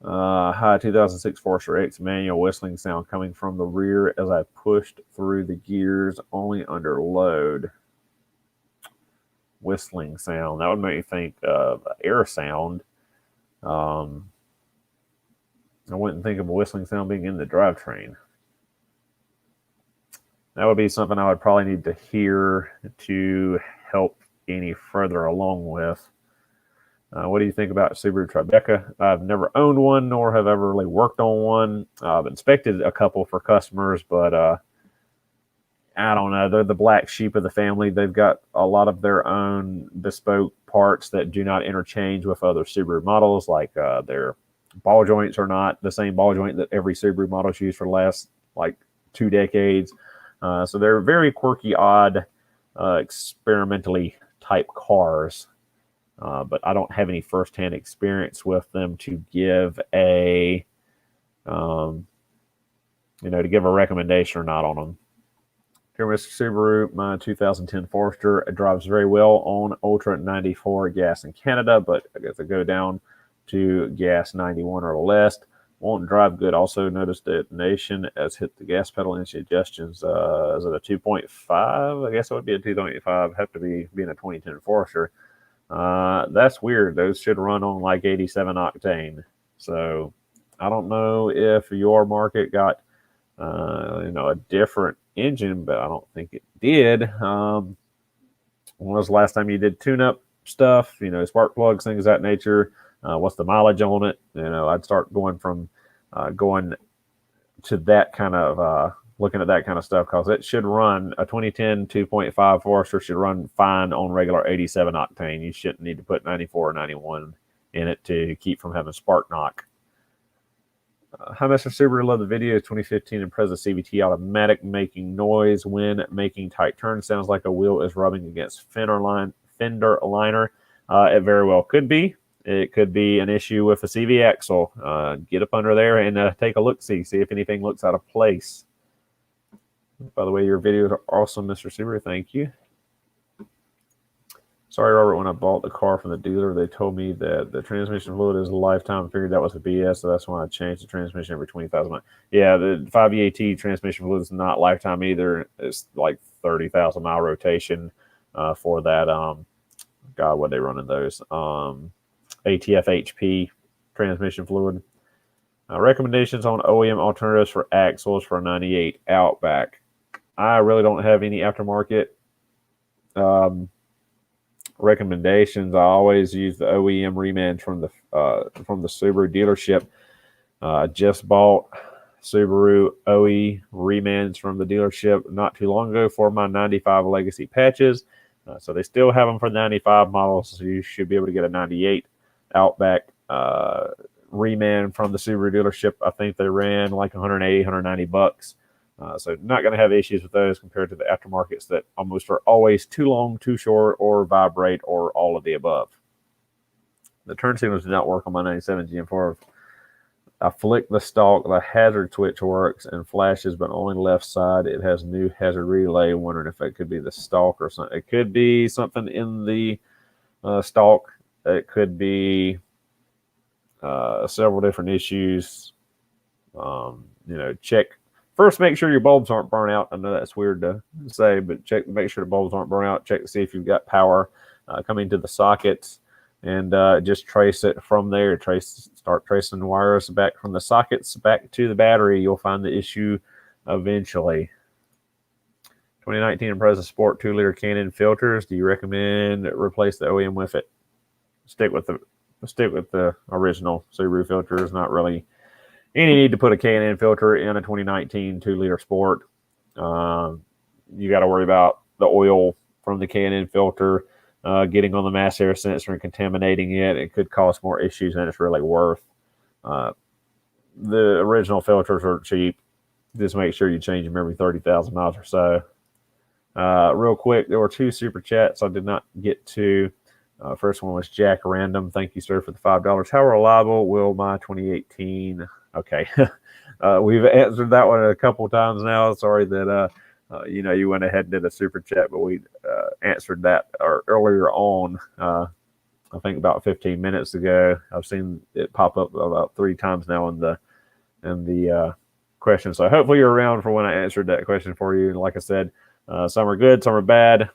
High 2006 Forester X manual whistling sound coming from the rear as I pushed through the gears only under load. Whistling sound. That would make me think of air sound. I wouldn't think of a whistling sound being in the drivetrain. That would be something I would probably need to hear to help any further along with. What do you think about Subaru Tribeca? I've never owned one, nor have ever really worked on one. I've inspected a couple for customers, but I don't know. They're the black sheep of the family. They've got a lot of their own bespoke parts that do not interchange with other Subaru models, like their ball joints are not the same ball joint that every Subaru model's used for the last, 2 decades. So they're very quirky, odd, experimentally type cars. But I don't have any firsthand experience with them to give a, to give a recommendation or not on them. Dear Mr. Subaru, my 2010 Forester drives very well on Ultra 94 gas in Canada, but I guess I go down to gas 91 or less. Won't drive good. Also noticed detonation as hit the gas pedal. Any suggestions? Is it a 2.5? I guess it would be a 2.5. Have to be being a 2010 Forester. That's weird. Those should run on like 87 octane. So I don't know if your market got, a different engine, but I don't think it did. When was the last time you did tune-up stuff? Spark plugs, things of that nature. What's the mileage on it? I'd start going to that kind of looking at that kind of stuff, because it should run a 2010 2.5 Forester should run fine on regular 87 octane. You shouldn't need to put 94 or 91 in it to keep from having spark knock. Hi, Mr. Subaru. Love the video. 2015 Impreza CVT automatic making noise when making tight turns. Sounds like a wheel is rubbing against fender liner. It very well could be. It could be an issue with the CV axle. Get up under there and take a look-see. See if anything looks out of place. By the way, your videos are awesome, Mr. Subaru. Thank you. Sorry, Robert, when I bought the car from the dealer, they told me that the transmission fluid is a lifetime. I figured that was a BS, so that's why I changed the transmission every 20,000 miles. Yeah, the 5EAT transmission fluid is not lifetime either. It's like 30,000 mile rotation for that. God, what they running those? ATF HP transmission fluid. Recommendations on OEM alternatives for axles for a 98 Outback. I really don't have any aftermarket recommendations, I always use the OEM reman from the Subaru dealership. Just bought Subaru OE remans from the dealership not too long ago for my 95 Legacy patches. So they still have them for the 95 models, so you should be able to get a 98 Outback reman from the Subaru dealership. I think they ran like 180, 190 bucks. So not going to have issues with those compared to the aftermarkets that almost are always too long, too short, or vibrate, or all of the above. The turn signals did not work on my 97 GM4. I flick the stalk, the hazard switch works and flashes, but only left side. It has new hazard relay. Wondering if it could be the stalk or something. It could be something in the stalk. It could be several different issues. Check. First, make sure your bulbs aren't burnt out. I know that's weird to say, but make sure the bulbs aren't burnt out. Check to see if you've got power coming to the sockets, and just trace it from there. Start tracing wires back from the sockets back to the battery. You'll find the issue eventually. 2019 Impreza Sport 2-liter Canon filters. Do you recommend replace the OEM with it? Stick with the original Subaru filters. Not really any need to put a K&N filter in a 2019 2-liter Sport. You got to worry about the oil from the K&N filter getting on the mass air sensor and contaminating it. It could cause more issues than it's really worth. The original filters are cheap. Just make sure you change them every 30,000 miles or so. Real quick, there were 2 super chats I did not get to. First one was Jack Random. Thank you, sir, for the $5. How reliable will my 2018... Okay. We've answered that one a couple of times now. Sorry that you went ahead and did a super chat, but we answered that earlier on. I think about 15 minutes ago. I've seen it pop up about 3 times now in the question. So hopefully you're around for when I answered that question for you. Like I said, some are good, some are bad.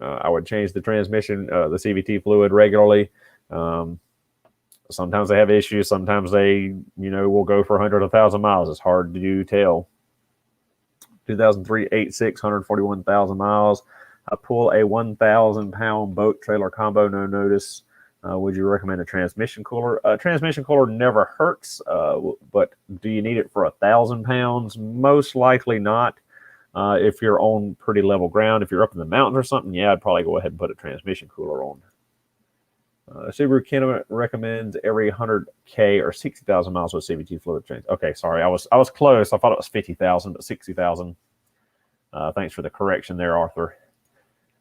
I would change the transmission, the CVT fluid regularly. Sometimes they have issues. Sometimes they, will go for 100, 1,000 miles. It's hard to tell. 2003 86, 141,000 miles. I pull a 1,000-pound boat trailer combo, no notice. Would you recommend a transmission cooler? A transmission cooler never hurts, but do you need it for 1,000 pounds? Most likely not. If you're on pretty level ground, if you're up in the mountains or something, yeah, I'd probably go ahead and put a transmission cooler on. Subaru Ken recommends every 100K or 60,000 miles with CVT fluid change. Okay, sorry, I was close. I thought it was 50,000, but 60,000. Thanks for the correction there, Arthur.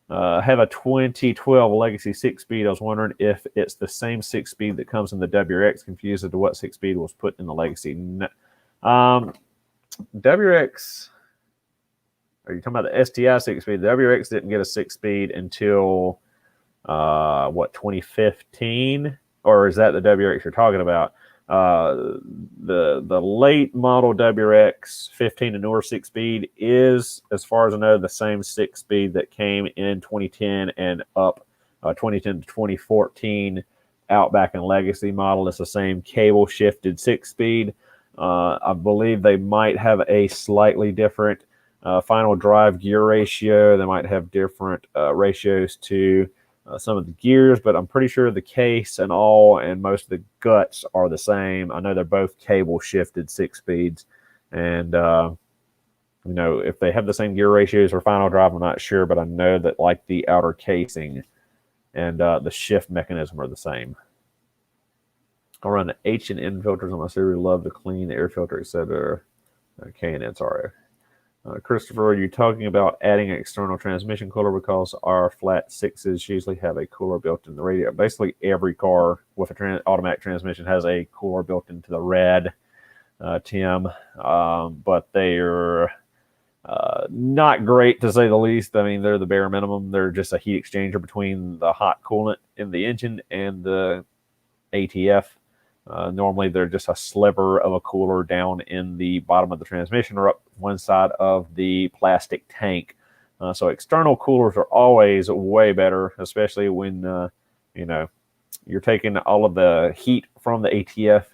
Have a 2012 Legacy 6-speed. I was wondering if it's the same 6-speed that comes in the WRX. Confused as to what 6-speed was put in the Legacy. WRX. Are you talking about the STI 6-speed? The WRX didn't get a 6-speed until 2015, or is that the WRX you're talking about? The late model WRX 15 and newer 6-speed is, as far as I know, the same 6-speed that came in 2010 and up 2010 to 2014 Outback and Legacy model. It's the same cable shifted 6-speed. I believe they might have a slightly different final drive gear ratio. They might have different ratios to some of the gears, but I'm pretty sure the case and most of the guts are the same. I know they're both cable shifted 6-speeds, and if they have the same gear ratios for final drive, I'm not sure, but I know that like the outer casing and the shift mechanism are the same. I'll run the H&N filters on my Subaru. Love the clean air filter, etc. K&N, sorry. Christopher, are you talking about adding an external transmission cooler, because our flat 6s usually have a cooler built in the radiator? Basically, every car with an automatic transmission has a cooler built into the rad, Tim, but they're not great, to say the least. I mean, they're the bare minimum. They're just a heat exchanger between the hot coolant in the engine and the ATF. Normally, they're just a sliver of a cooler down in the bottom of the transmission or up one side of the plastic tank. So external coolers are always way better, especially when you're taking all of the heat from the ATF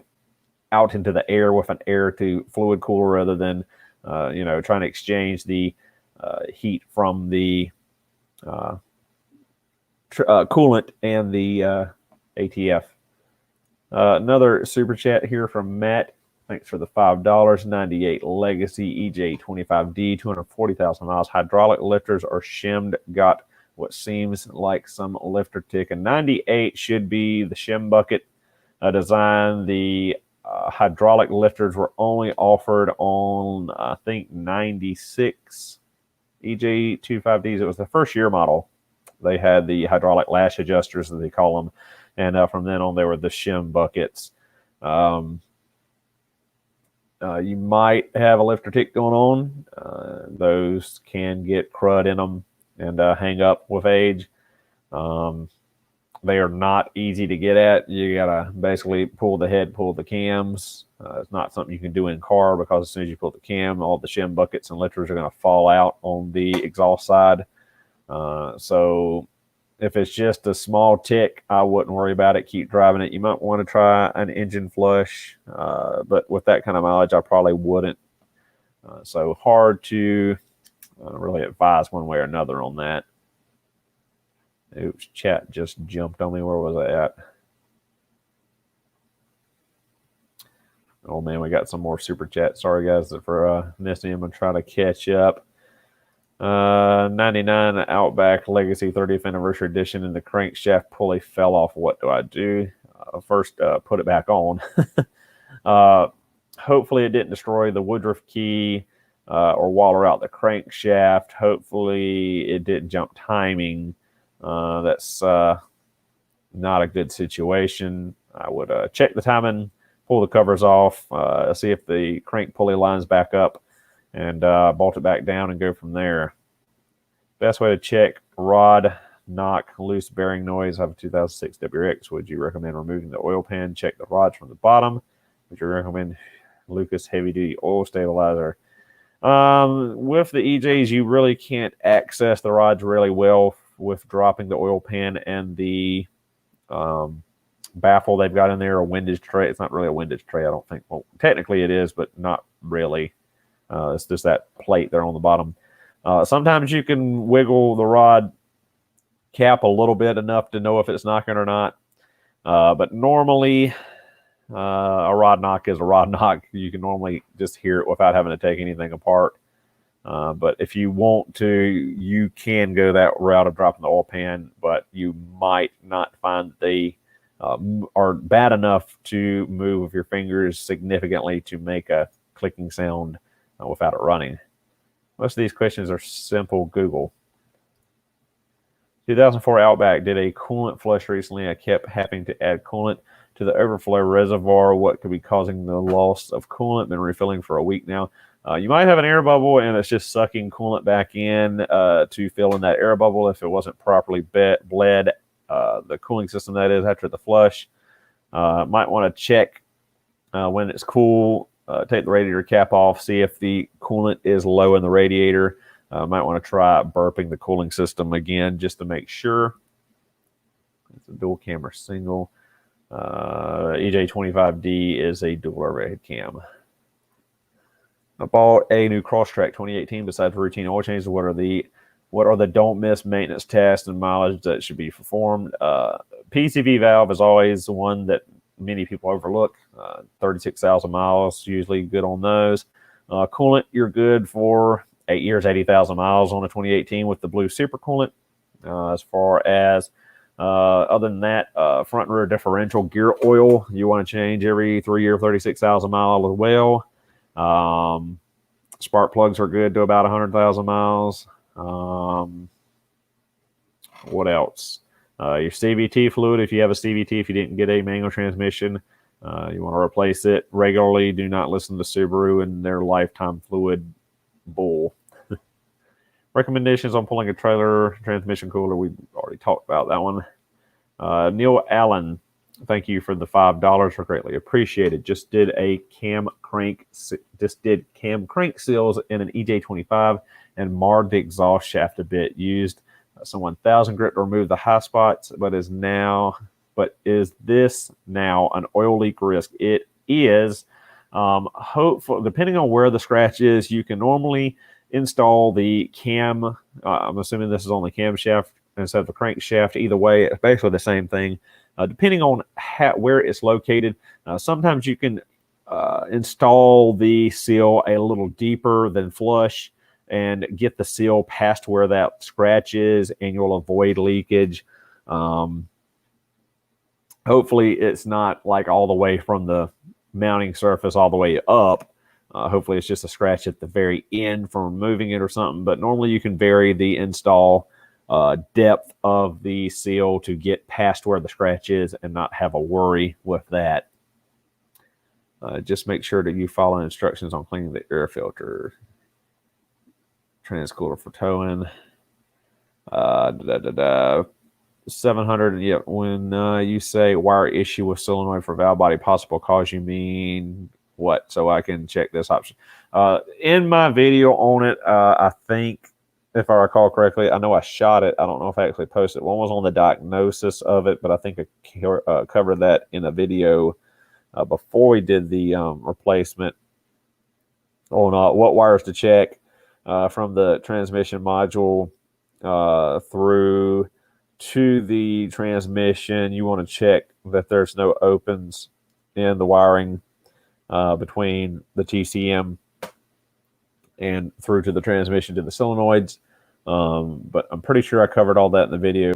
out into the air with an air to fluid cooler, rather than trying to exchange the heat from the coolant and the ATF. Another super chat here from Matt. Thanks for the $5. 98 Legacy EJ25D, 240,000 miles. Hydraulic lifters are shimmed. Got what seems like some lifter tick. A 98 should be the shim bucket design. The hydraulic lifters were only offered on, I think, 96 EJ25Ds. It was the first year model. They had the hydraulic lash adjusters, as they call them. And from then on, they were the shim buckets. You might have a lifter tick going on. Those can get crud in them and hang up with age. They are not easy to get at. You gotta basically pull the head, pull the cams. It's not something you can do in car, because as soon as you pull the cam, all the shim buckets and lifters are going to fall out on the exhaust side. So if it's just a small tick, I wouldn't worry about it. Keep driving it. You might want to try an engine flush, but with that kind of mileage, I probably wouldn't. So hard to really advise one way or another on that. Oops, chat just jumped on me. Where was I at? Oh, man, we got some more super chats. Sorry, guys, for missing them and trying to catch up. 99 Outback Legacy 30th Anniversary Edition, and the crankshaft pulley fell off. What do I do? First, put it back on. Hopefully it didn't destroy the Woodruff key or waller out the crankshaft. Hopefully it didn't jump timing. That's not a good situation. I would check the timing, pull the covers off, see if the crank pulley lines back up, and bolt it back down and go from there. Best way to check rod knock loose bearing noise. I have a 2006 WRX. Would you recommend removing the oil pan? Check the rods from the bottom. Would you recommend Lucas heavy duty oil stabilizer? With the EJs, you really can't access the rods really well with dropping the oil pan and the baffle they've got in there, a windage tray. It's not really a windage tray, I don't think. Well, technically it is, but not really. It's just that plate there on the bottom. Sometimes you can wiggle the rod cap a little bit, enough to know if it's knocking or not. But normally, a rod knock is a rod knock. You can normally just hear it without having to take anything apart. But if you want to, you can go that route of dropping the oil pan, but you might not find they are bad enough to move with your fingers significantly to make a clicking sound without it running. Most of these questions are simple Google. 2004 Outback did a coolant flush recently. I kept having to add coolant to the overflow reservoir. What could be causing the loss of coolant? Been refilling for a week now. You might have an air bubble and it's just sucking coolant back in to fill in that air bubble if it wasn't properly bled. The cooling system, that is, after the flush. Might want to check when it's cool. Take the radiator cap off, see if the coolant is low in the radiator. Might want to try burping the cooling system again just to make sure. It's a dual camera single. EJ25D is a dual overhead cam. I bought a new Crosstrack 2018. Besides routine oil changes, what are the don't miss maintenance tests and mileage that should be performed? PCV valve is always one that many people overlook. 36,000 miles, usually good on those. Coolant, you're good for 8 years, 80,000 miles on a 2018 with the blue super coolant. As far as other than that, front and rear differential gear oil, you want to change every 3 year, 36,000 miles as well. Spark plugs are good to about 100,000 miles. What else? Your CVT fluid, if you have a CVT, if you didn't get a manual transmission, you want to replace it regularly. Do not listen to Subaru and their lifetime fluid bull. Recommendations on pulling a trailer transmission cooler. We already talked about that one. Neil Allen, thank you for the $5. We're greatly appreciated. Just did cam crank seals in an EJ25 and marred the exhaust shaft a bit. Used some 1000 grit to remove the high spots, but is this now an oil leak risk? It is. Hopefully, depending on where the scratch is, you can normally install the cam. I'm assuming this is on the camshaft instead of the crankshaft. Either way, it's basically the same thing. Depending on where it's located, sometimes you can install the seal a little deeper than flush and get the seal past where that scratch is, and you'll avoid leakage. Hopefully it's not like all the way from the mounting surface all the way up. Hopefully it's just a scratch at the very end from removing it or something. But normally you can vary the install depth of the seal to get past where the scratch is and not have a worry with that. Just make sure that you follow instructions on cleaning the air filter. Transcooler for towing. 700. Yeah, when you say wire issue with solenoid for valve body possible cause, you mean what? So I can check this option. In my video on it, I think, if I recall correctly, I know I shot it. I don't know if I actually posted it. One was on the diagnosis of it, but I think I covered that in a video before we did the replacement on what wires to check from the transmission module through to the transmission. You want to check that there's no opens in the wiring between the TCM and through to the transmission to the solenoids. But I'm pretty sure I covered all that in the video.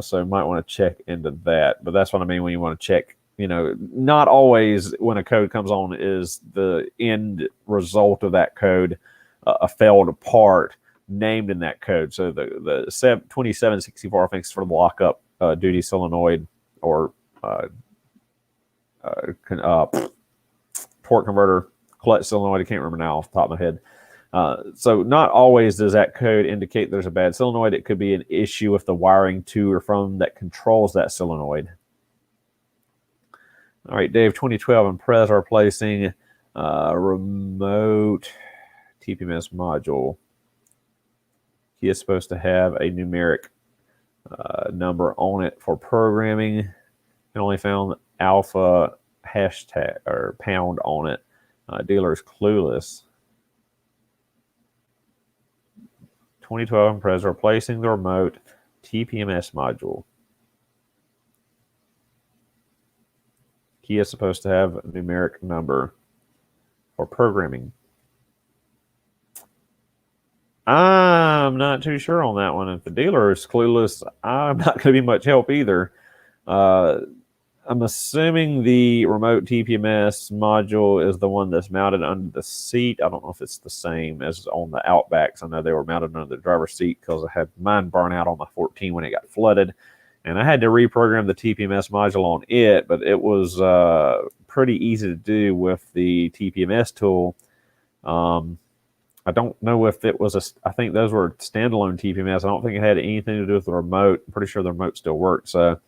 So you might want to check into that. But that's what I mean when you want to check. You know, not always when a code comes on is the end result of that code a failed part named in that code. So the 2764, I think, is for the lockup duty solenoid or torque converter clutch solenoid. I can't remember now off the top of my head. So not always does that code indicate there's a bad solenoid. It could be an issue with the wiring to or from that controls that solenoid. All right, Dave, 2012 Impreza replacing remote TPMS module. He is supposed to have a numeric number on it for programming. I only found alpha hashtag or pound on it. Dealer is clueless. 2012 Impreza replacing the remote TPMS module. He is supposed to have a numeric number for programming. I'm not too sure on that one. If the dealer is clueless, I'm not going to be much help either. I'm assuming the remote TPMS module is the one that's mounted under the seat. I don't know if it's the same as on the Outbacks. I know they were mounted under the driver's seat because I had mine burn out on my 14 when it got flooded. And I had to reprogram the TPMS module on it, but it was pretty easy to do with the TPMS tool. I don't know if it was I think those were standalone TPMS. I don't think it had anything to do with the remote. I'm pretty sure the remote still worked. So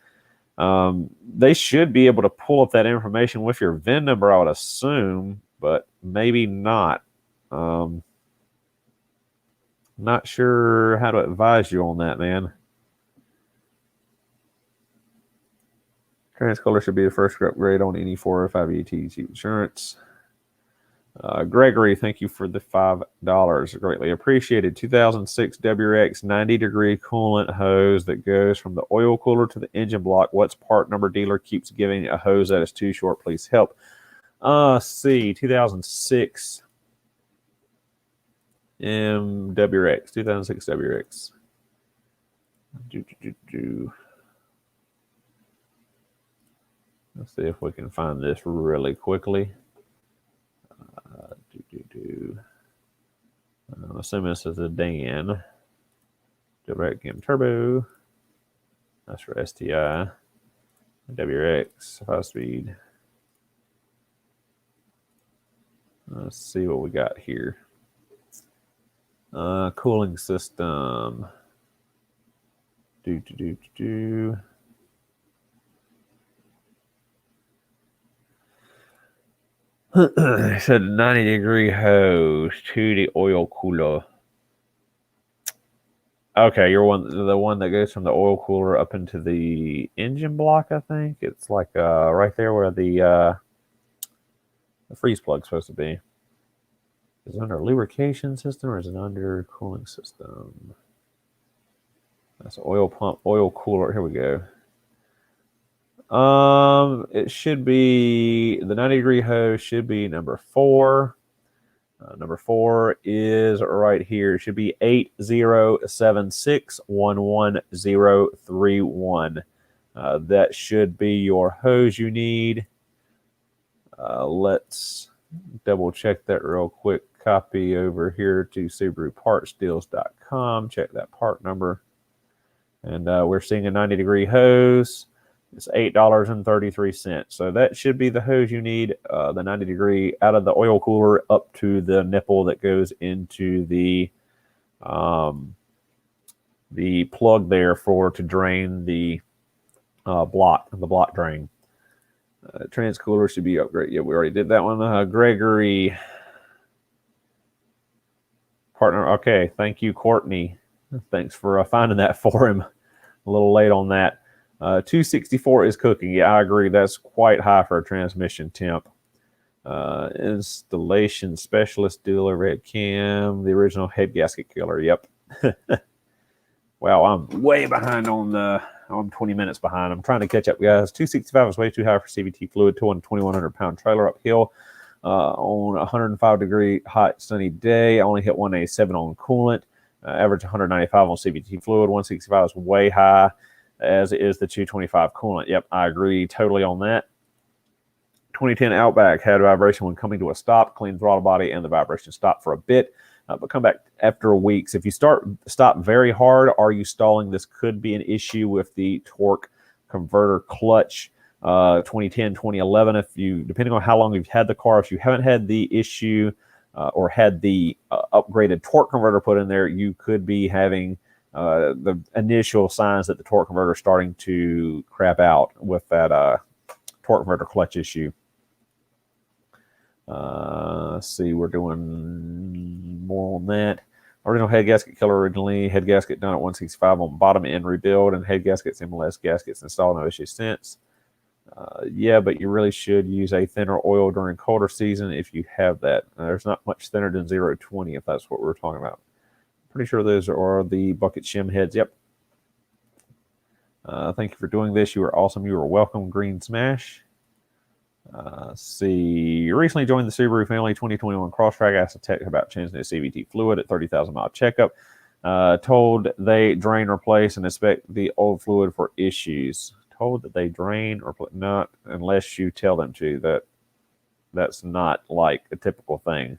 they should be able to pull up that information with your VIN number, I would assume, but maybe not. Not sure how to advise you on that, man. Transcolor should be the first upgrade on any 405 ETC insurance. Gregory, thank you for the $5. Greatly appreciated. 2006 WRX 90-degree coolant hose that goes from the oil cooler to the engine block. What's part number? Dealer keeps giving a hose that is too short. Please help. See, 2006 WRX. 2006 WRX. Let's see if we can find this really quickly. I'm assuming this is a Dan. Direct Cam Turbo. That's for STI. WRX 5-speed. Let's see what we got here. Cooling system. It said 90-degree hose to the oil cooler. Okay, you're the one that goes from the oil cooler up into the engine block, I think. It's like right there where the freeze plug's supposed to be. Is it under lubrication system or is it under cooling system? That's oil pump, oil cooler. Here we go. It should be the 90-degree hose should be number 4. Number 4 is right here. It should be 807611031. That should be your hose you need. Let's double check that real quick. Copy over here to SubaruPartsDeals.com. Check that part number. And we're seeing a 90-degree hose. It's $8.33. So that should be the hose you need, the 90-degree, out of the oil cooler up to the nipple that goes into the plug there to drain the block drain. Trans cooler should be upgraded. Yeah, we already did that one. Gregory, partner. Okay, thank you, Courtney. Thanks for finding that for him. A little late on that. 264 is cooking. Yeah, I agree. That's quite high for a transmission temp. Installation specialist, dual overhead cam, the original head gasket killer. Yep. Wow, I'm way behind I'm 20 minutes behind. I'm trying to catch up, guys. 265 is way too high for CVT fluid. Towing a 2,100-pound trailer uphill on a 105-degree hot sunny day. I only hit 187 on coolant. Average 195 on CVT fluid. 165 is way high, as is the 225 coolant. Yep, I agree totally on that. 2010 Outback had vibration when coming to a stop. Clean throttle body, and the vibration stopped for a bit, but come back after weeks. If you stop very hard, are you stalling? This could be an issue with the torque converter clutch. 2010, 2011. Depending on how long you've had the car, if you haven't had the issue or had the upgraded torque converter put in there, you could be having the initial signs that the torque converter is starting to crap out with that torque converter clutch issue. Let's see, we're doing more on that. Original head gasket killer originally. Head gasket done at 165 on bottom end rebuild, and head gaskets, MLS gaskets installed, no issue since. Yeah, but you really should use a thinner oil during colder season if you have that. There's not much thinner than 020 if that's what we're talking about. Pretty sure those are the bucket shim heads. Yep. Thank you for doing this. You are awesome. You are welcome, Green Smash. See, you recently joined the Subaru family. 2021 Crosstrack asked a tech about changing the CVT fluid at 30,000 mile checkup. Told they drain, replace, and inspect the old fluid for issues. Told that they drain or not unless you tell them to. That's not like a typical thing.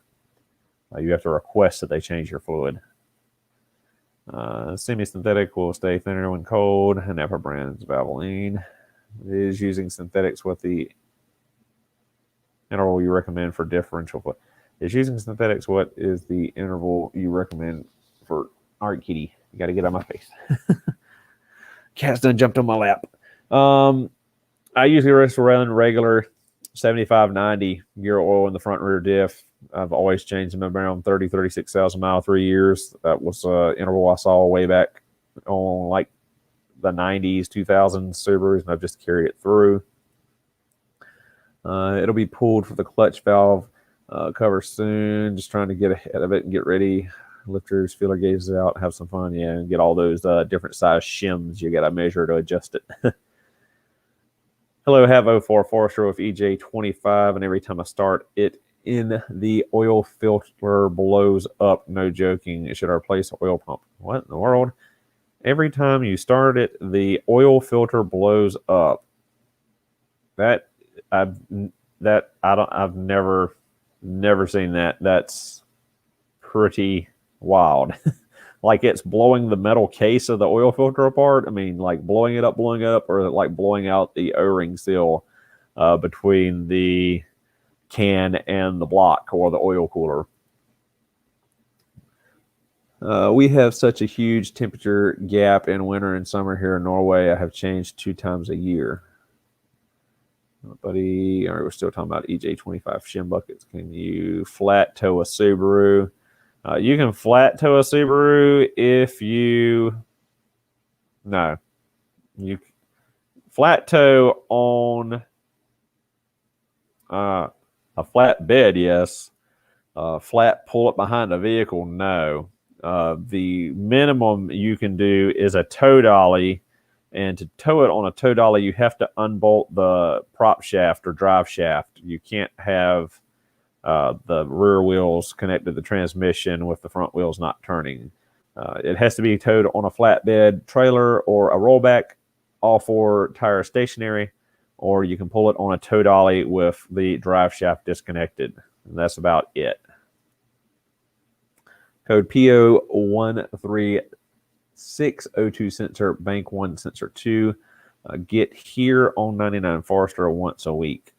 You have to request that they change your fluid. Semi-synthetic will stay thinner when cold. And Napa brand's Valvoline is using synthetics with the interval you recommend for differential fluid. Is using synthetics. What is the interval you recommend for? All right, kitty, you got to get on my face. Cat's done jumped on my lap. I usually run regular 75-90 gear oil in the front rear diff. I've always changed them around 36,000 mile, 3 years. That was interval I saw way back on like the 90s, 2000s Subarus, and I've just carried it through. It'll be pulled for the clutch valve cover soon. Just trying to get ahead of it and get ready. Lifters, feeler gauges out, have some fun, yeah, and get all those different size shims you got to measure to adjust it. Hello, have 04 Forester with EJ25, and every time I start it in the oil filter blows up. No joking. Should I replace the oil pump? What in the world? Every time you start it, the oil filter blows up. I've never seen that. That's pretty wild. Like it's blowing the metal case of the oil filter apart. I mean, like blowing it up, or like blowing out the O-ring seal between the can and the block or the oil cooler. We have such a huge temperature gap in winter and summer here in Norway. I have changed 2 times a year. Buddy, all right, we're still talking about EJ25 shim buckets. Can you flat tow a Subaru? You can flat tow a Subaru if you... No. You flat tow on a flat bed, yes. Flat pull it behind a vehicle, no. The minimum you can do is a tow dolly, and to tow it on a tow dolly, you have to unbolt the prop shaft or drive shaft. You can't have the rear wheels connected to the transmission with the front wheels not turning. It has to be towed on a flatbed trailer or a rollback, all four tires stationary, or you can pull it on a tow dolly with the drive shaft disconnected. And that's about it. Code PO13602 sensor, bank 1 sensor 2. Get here on 99 Forester once a week.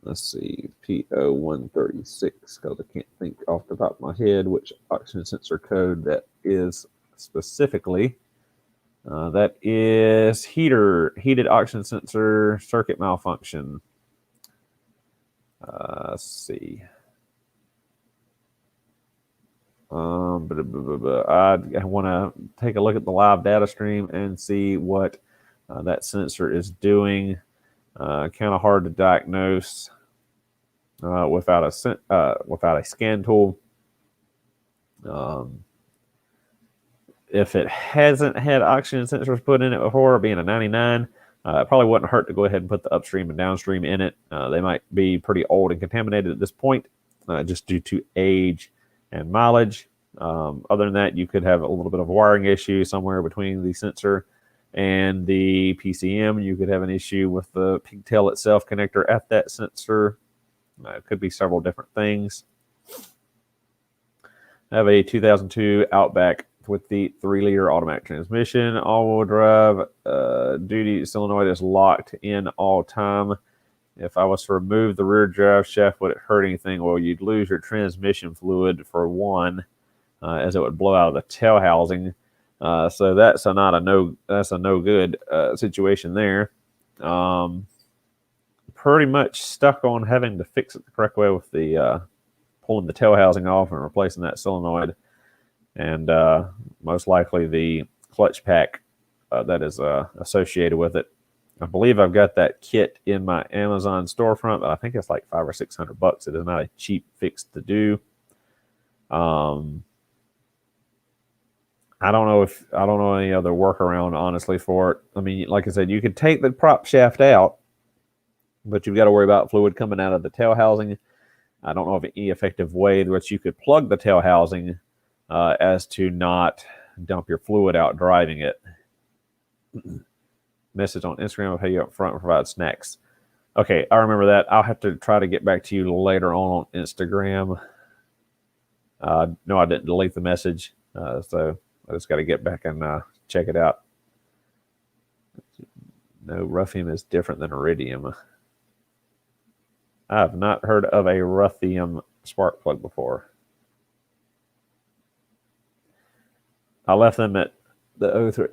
Let's see, PO136, because I can't think off the top of my head which oxygen sensor code that is specifically. That is heated oxygen sensor circuit malfunction. Let's see. I want to take a look at the live data stream and see what that sensor is doing. Kind of hard to diagnose without a scan tool. If it hasn't had oxygen sensors put in it before, being a 99, it probably wouldn't hurt to go ahead and put the upstream and downstream in it. They might be pretty old and contaminated at this point, just due to age and mileage. Other than that, you could have a little bit of a wiring issue somewhere between the sensor and the PCM. You could have an issue with the pigtail itself connector at that sensor. It could be several different things. I have a 2002 Outback with the 3-liter automatic transmission, all-wheel drive. Duty solenoid is locked in all time. If I was to remove the rear drive shaft, would it hurt anything? Well, you'd lose your transmission fluid for one, as it would blow out of the tail housing. So that's a no good situation there. Pretty much stuck on having to fix it the correct way with the pulling the tail housing off and replacing that solenoid, and most likely the clutch pack that is associated with it. I believe I've got that kit in my Amazon storefront, but I think it's like $500 or $600. It is not a cheap fix to do. I don't know any other workaround, honestly, for it. I mean, like I said, you could take the prop shaft out, but you've got to worry about fluid coming out of the tail housing. I don't know of any effective way in which you could plug the tail housing as to not dump your fluid out driving it. Message on Instagram will pay you up front and provide snacks. Okay, I remember that. I'll have to try to get back to you later on Instagram. No, I didn't delete the message, so I just got to get back and check it out. No, ruthenium is different than iridium. I have not heard of a ruthenium spark plug before. I left them at the 03.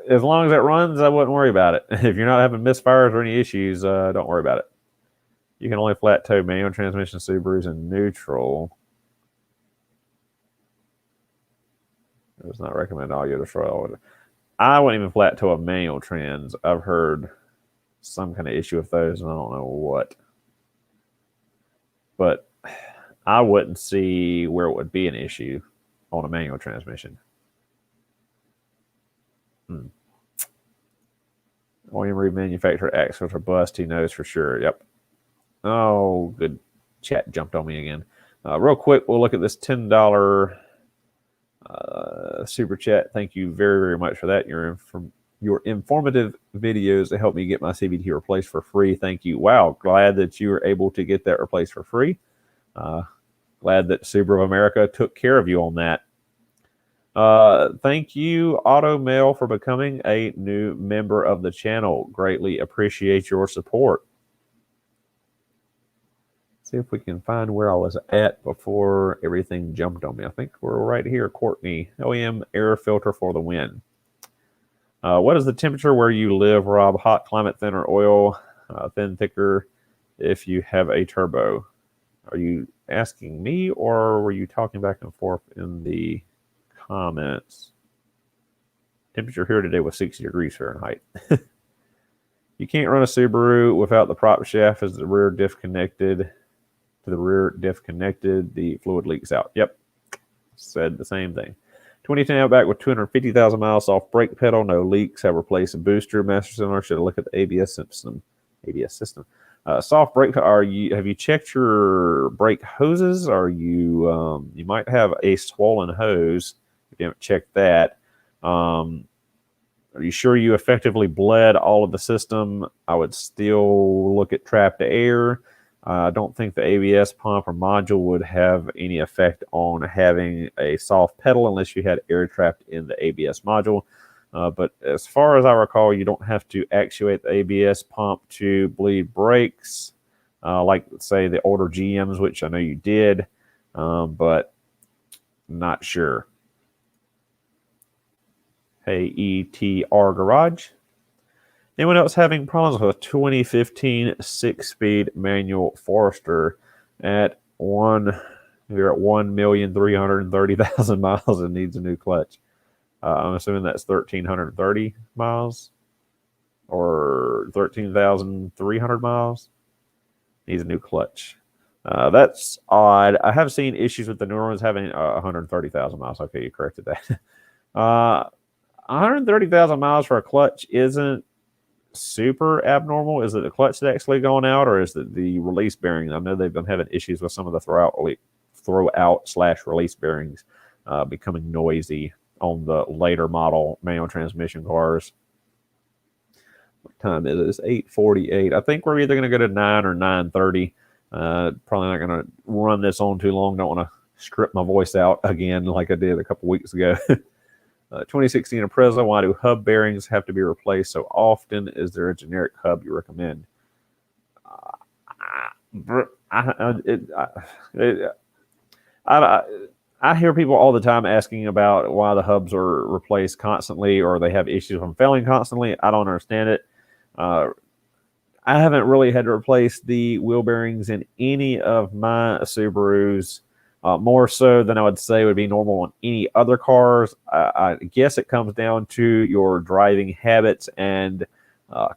As long as it runs, I wouldn't worry about it. If you're not having misfires or any issues, don't worry about it. You can only flat tow manual transmission Subarus in neutral. It does not recommend all your destroy. I wouldn't even flat tow a manual trans. I've heard some kind of issue with those, and I don't know what. But I wouldn't see where it would be an issue on a manual transmission. William Reed manufacturer axles are bust. He knows for sure. Yep. Oh, good. Chat jumped on me again. Real quick, we'll look at this $10 super chat. Thank you very, very much for that. Your informative videos to help me get my CVT replaced for free. Thank you. Wow. Glad that you were able to get that replaced for free. Glad that Subaru of America took care of you on that. Thank you, Auto Mail, for becoming a new member of the channel. Greatly appreciate your support. See if we can find where I was at before everything jumped on me. I think we're right here, Courtney. OEM air filter for the win. What is the temperature where you live, Rob? Hot, climate, thin, or oil? Thin, thicker, if you have a turbo. Are you asking me, or were you talking back and forth in the comments? Temperature here today was 60 degrees Fahrenheit. You can't run a Subaru without the prop shaft as the rear diff connected. to the rear diff connected. The fluid leaks out. Yep. Said the same thing. 2010 Outback with 250,000 miles, soft brake pedal, no leaks. Have replaced a booster, master cylinder. Should have looked at the ABS system. Soft brake. Have you checked your brake hoses? You might have a swollen hose if you haven't checked that. Are you sure you effectively bled all of the system? I would still look at trapped air. I don't think the ABS pump or module would have any effect on having a soft pedal unless you had air trapped in the ABS module. But as far as I recall, you don't have to actuate the ABS pump to bleed brakes, like, say, the older GMs, which I know you did, but not sure. Hey, ETR Garage. Anyone else having problems with a 2015 six-speed manual Forester at 1,330,000 miles and needs a new clutch? I'm assuming that's 1,330 miles or 13,300 miles. Needs a new clutch. That's odd. I have seen issues with the newer ones having 130,000 miles. Okay, you corrected that. 130,000 miles for a clutch isn't super abnormal. Is it the clutch that's actually going out, or is it the release bearing? I know they've been having issues with some of the throw-out/release bearings becoming noisy on the later model manual transmission cars. What time is it? It's 8:48. I think we're either going to go to 9 or 9:30. Probably not going to run this on too long. Don't want to strip my voice out again like I did a couple weeks ago. 2016 Impreza, why do hub bearings have to be replaced so often? Is there a generic hub you recommend? I hear people all the time asking about why the hubs are replaced constantly or they have issues from failing constantly. I don't understand it. I haven't really had to replace the wheel bearings in any of my Subarus. More so than I would say would be normal on any other cars. I guess it comes down to your driving habits and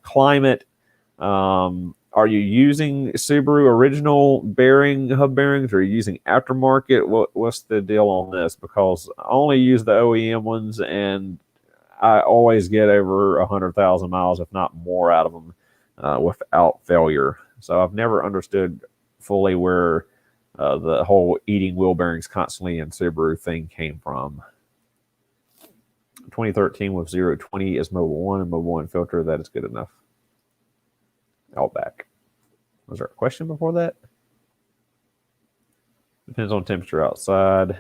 climate. Are you using Subaru original hub bearings, or are you using aftermarket? What's the deal on this? Because I only use the OEM ones, and I always get over 100,000 miles, if not more, out of them without failure. So I've never understood fully where the whole eating wheel bearings constantly in Subaru thing came from. 2013 with 0-20 is Mobile 1 and Mobile 1 filter. That is good enough. Outback. Was there a question before that? Depends on temperature outside.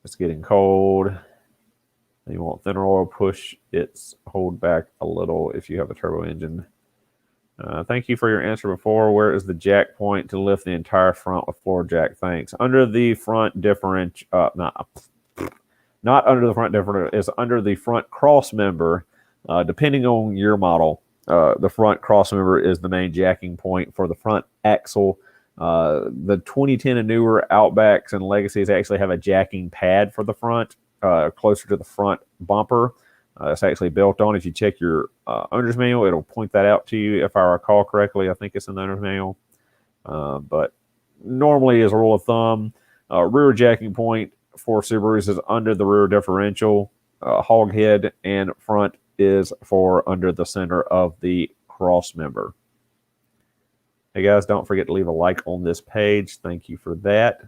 It's getting cold. You want thinner oil, push its hold back a little if you have a turbo engine. Thank you for your answer before. Where is the jack point to lift the entire front with floor jack? Thanks. Under the front differential, not under the front differential, is under the front cross member. Depending on your model, the front cross member is the main jacking point for the front axle. The 2010 and newer Outbacks and Legacies actually have a jacking pad for the front, closer to the front bumper. It's actually built on. If you check your owner's manual, it'll point that out to you. If I recall correctly, I think it's in the owner's manual. But normally, as a rule of thumb, rear jacking point for Subarus is under the rear differential. Hog head and front is for under the center of the cross member. Hey guys, don't forget to leave a like on this page. Thank you for that.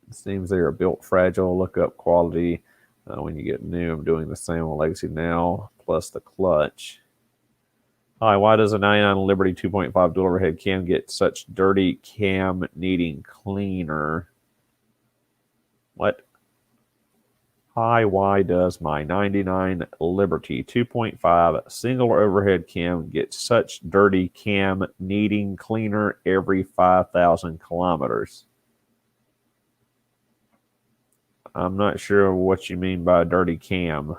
It seems they are built fragile. Look up quality. When you get new, I'm doing the same on Legacy now, plus the clutch. Hi, why does a 99 Liberty 2.5 dual overhead cam get such dirty cam needing cleaner? What? Hi, why does my 99 Liberty 2.5 single overhead cam get such dirty cam needing cleaner every 5,000 kilometers? I'm not sure what you mean by dirty cam.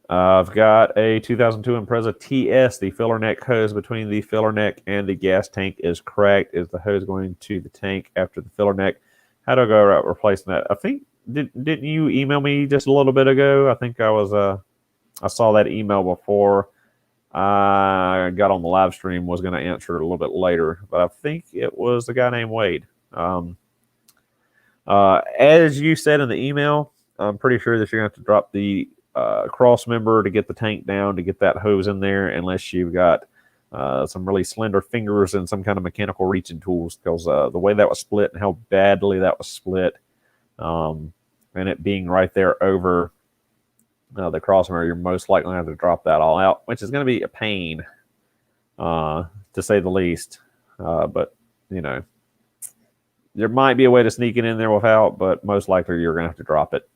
I've got a 2002 Impreza TS. The filler neck hose between the filler neck and the gas tank is cracked. Is the hose going to the tank after the filler neck? How do I go about replacing that? I think, didn't you email me just a little bit ago? I think I saw that email before. I got on the live stream, was going to answer it a little bit later, but I think it was the guy named Wade. As you said in the email, I'm pretty sure that you're going to have to drop the cross member to get the tank down, to get that hose in there, unless you've got some really slender fingers and some kind of mechanical reaching tools, because the way that was split and how badly that was split, and it being right there over the cross member, you're most likely going to have to drop that all out, which is going to be a pain, to say the least. But, you know, there might be a way to sneak it in there without, but most likely you're going to have to drop it.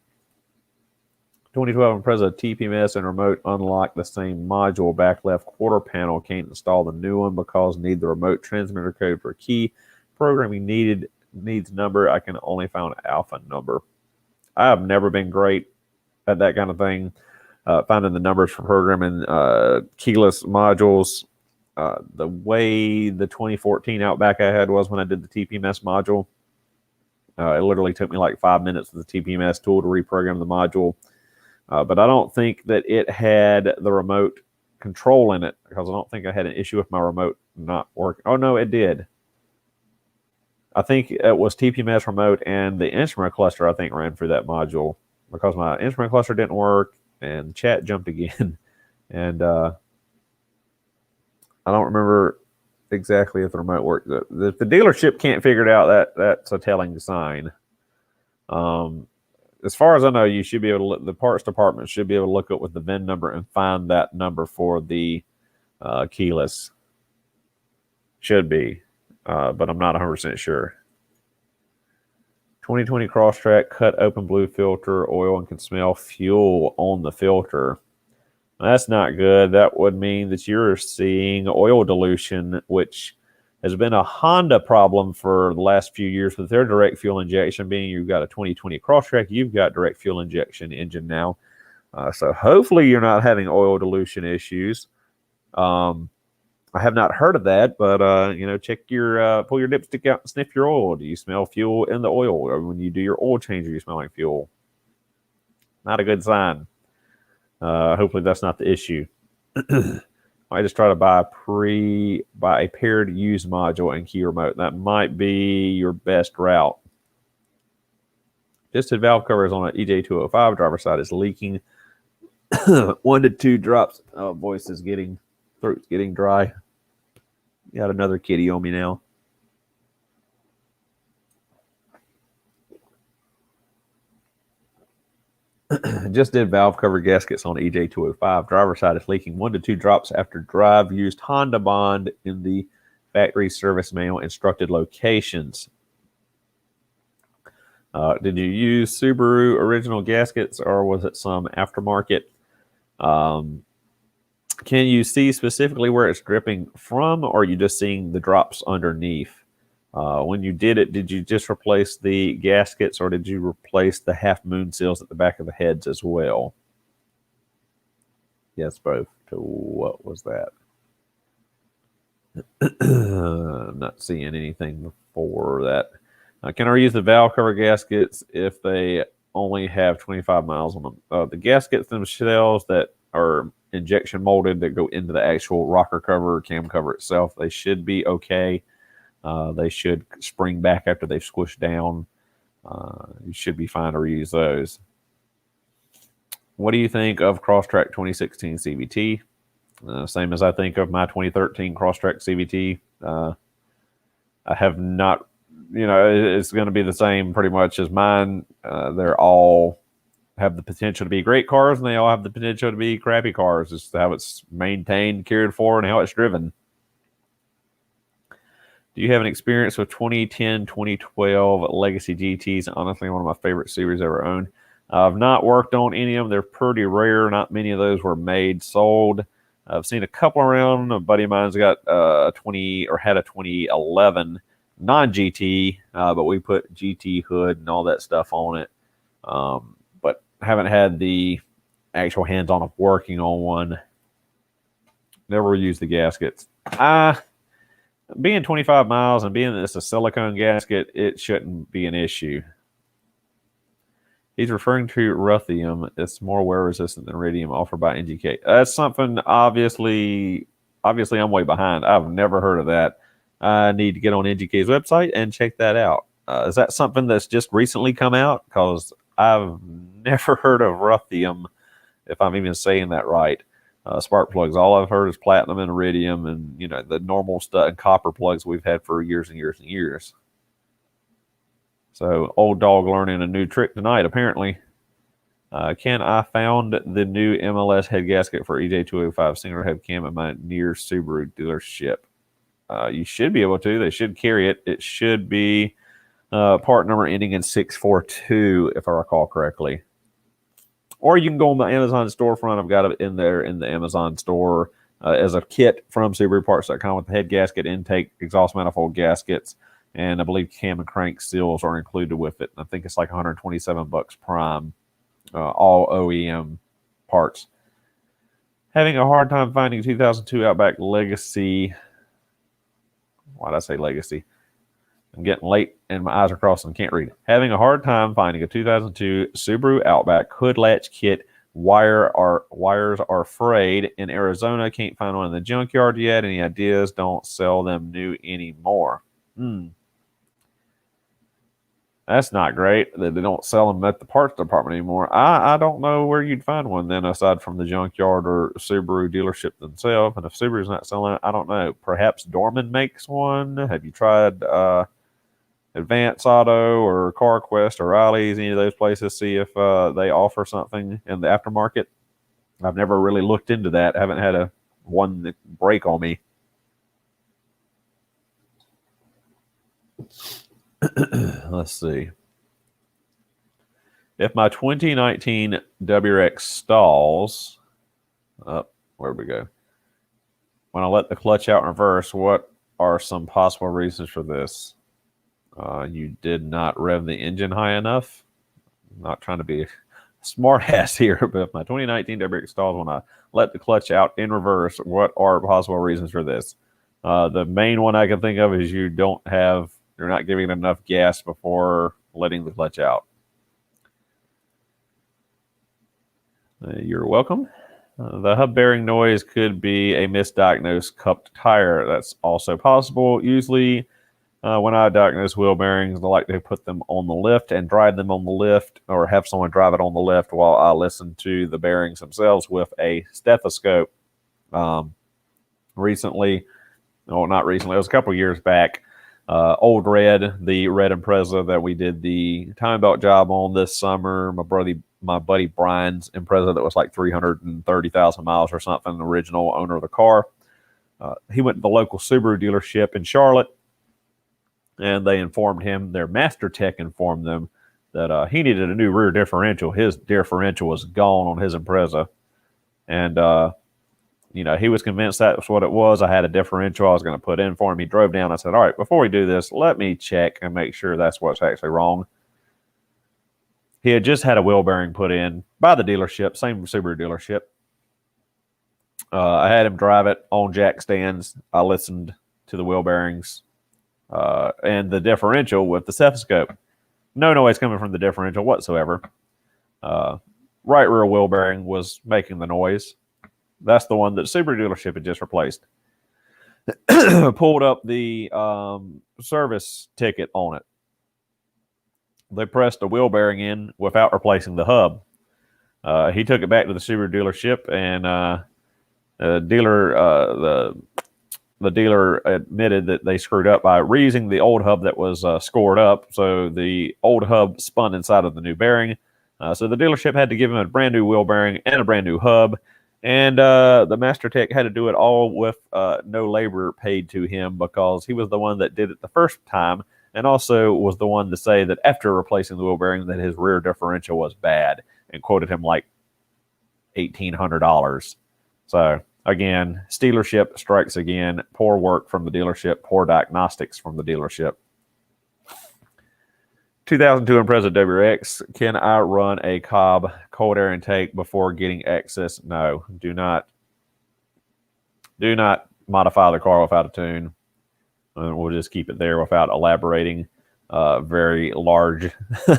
2012 Impreza TPMS and remote unlock the same module. Back left quarter panel. Can't install the new one because need the remote transmitter code for key. Programming needs number. I can only find alpha number. I have never been great at that kind of thing. Finding the numbers for programming keyless modules. The way the 2014 Outback I had was when I did the TPMS module. It literally took me like 5 minutes with the TPMS tool to reprogram the module. But I don't think that it had the remote control in it, because I don't think I had an issue with my remote not working. Oh, no, it did. I think it was TPMS remote and the instrument cluster, I think, ran through that module, because my instrument cluster didn't work and the chat jumped again. And I don't remember exactly if the remote worked. If the dealership can't figure it out, that's a telling sign. As far as I know, you should be able to look, the parts department should be able to look up with the VIN number and find that number for the keyless. Should be, but I'm not 100% sure. 2020 Crosstrack, cut open blue filter, oil, and can smell fuel on the filter. That's not good. That would mean that you're seeing oil dilution, which has been a Honda problem for the last few years with their direct fuel injection. Being you've got a 2020 Crosstrack, you've got direct fuel injection engine now. So hopefully you're not having oil dilution issues. I have not heard of that, but you know, check your pull your dipstick out and sniff your oil. Do you smell fuel in the oil? Or when you do your oil change, are you smelling fuel? Not a good sign. Hopefully that's not the issue. I just try to buy a paired used module and key remote. That might be your best route. Piston valve cover is on an EJ205. Driver side is leaking. 1 to 2 drops. Oh, voice is throat's getting dry. Got another kitty on me now. Just did valve cover gaskets on EJ205. Driver side is leaking. 1 to 2 drops after drive. Used Honda Bond in the factory service manual instructed locations. Did you use Subaru original gaskets or was it some aftermarket? Can you see specifically where it's dripping from, or are you just seeing the drops underneath? When you did it, did you just replace the gaskets, or did you replace the half moon seals at the back of the heads as well? Yes, both. What was that? Not seeing anything before that. Can I reuse the valve cover gaskets if they only have 25 miles on them? The gaskets themselves that are injection molded that go into the actual rocker cover, cam cover itself, they should be okay. They should spring back after they've squished down. You should be fine to reuse those. What do you think of Crosstrack 2016 CVT? Same as I think of my 2013 Crosstrack CVT. I have not, you know, it's going to be the same pretty much as mine. They're all have the potential to be great cars, and they all have the potential to be crappy cars. It's how it's maintained, cared for, and how it's driven. Do you have an experience with 2010, 2012 Legacy GTs? Honestly, one of my favorite series ever owned. I've not worked on any of them. They're pretty rare. Not many of those were made, sold. I've seen a couple around. A buddy of mine's got a 2011 non-GT, but we put GT hood and all that stuff on it. But haven't had the actual hands-on of working on one. Never used the gaskets. Being 25 miles and being that it's a silicone gasket, it shouldn't be an issue. He's referring to ruthenium. It's more wear resistant than iridium offered by NGK. That's something obviously I'm way behind. I've never heard of that. I need to get on NGK's website and check that out. Is that something that's just recently come out? Because I've never heard of ruthenium, if I'm even saying that right. Spark plugs. All I've heard is platinum and iridium, and the normal stuff and copper plugs we've had for years and years and years. So old dog learning a new trick tonight, apparently. Ken, I found the new MLS head gasket for EJ205 single head cam at my near Subaru dealership. You should be able to. They should carry it. It should be part number ending in 642, if I recall correctly. Or you can go on the Amazon storefront. I've got it in there in the Amazon store as a kit from SubaruParts.com with the head gasket, intake, exhaust manifold gaskets, and I believe cam and crank seals are included with it. I think it's like $127 prime, all OEM parts. Having a hard time finding a 2002 Outback Legacy. Why did I say Legacy? I'm getting late and my eyes are crossing and can't read. Having a hard time finding a 2002 Subaru Outback hood latch kit. Wires are frayed in Arizona. Can't find one in the junkyard yet. Any ideas? Don't sell them new anymore. That's not great that they don't sell them at the parts department anymore. I don't know where you'd find one then aside from the junkyard or Subaru dealership themselves. And if Subaru's not selling it, I don't know. Perhaps Dorman makes one. Have you tried Advance Auto or CarQuest or Riley's, any of those places, see if they offer something in the aftermarket? I've never really looked into that. I haven't had one break on me. Let's see. If my 2019 WRX stalls, where'd we go? When I let the clutch out in reverse, what are some possible reasons for this? You did not rev the engine high enough. I'm not trying to be a smart ass here, but if my 2019 WRX stalls when I let the clutch out in reverse, what are possible reasons for this? The main one I can think of is you're not giving it enough gas before letting the clutch out. You're welcome. The hub bearing noise could be a misdiagnosed cupped tire. That's also possible. Usually, when I diagnose wheel bearings, I like to put them on the lift and drive them on the lift, or have someone drive it on the lift while I listen to the bearings themselves with a stethoscope. Not recently, it was a couple years back. Old Red, the red Impreza that we did the time belt job on this summer. My buddy Brian's Impreza that was like 330,000 miles or something, the original owner of the car. He went to the local Subaru dealership in Charlotte, and they informed him, their master tech informed them that he needed a new rear differential. His differential was gone on his Impreza. And, he was convinced that was what it was. I had a differential I was going to put in for him. He drove down. I said, all right, before we do this, let me check and make sure that's what's actually wrong. He had just had a wheel bearing put in by the dealership, same Subaru dealership. I had him drive it on jack stands. I listened to the wheel bearings and the differential with the stethoscope. No noise coming from the differential whatsoever. Right rear wheel bearing was making the noise. That's the one that Subaru dealership had just replaced. Pulled up the service ticket on it. They pressed a wheel bearing in without replacing the hub. He took it back to the Subaru dealership, and the dealer admitted that they screwed up by reusing the old hub that was scored up. So the old hub spun inside of the new bearing. So the dealership had to give him a brand new wheel bearing and a brand new hub. And the master tech had to do it all with no labor paid to him, because he was the one that did it the first time, and also was the one to say that after replacing the wheel bearing that his rear differential was bad, and quoted him like $1,800. So again, dealership strikes again. Poor work from the dealership, poor diagnostics from the dealership. 2002 Impreza WRX. Can I run a Cobb cold air intake before getting access? No, do not modify the car without a tune. We'll just keep it there without elaborating. very large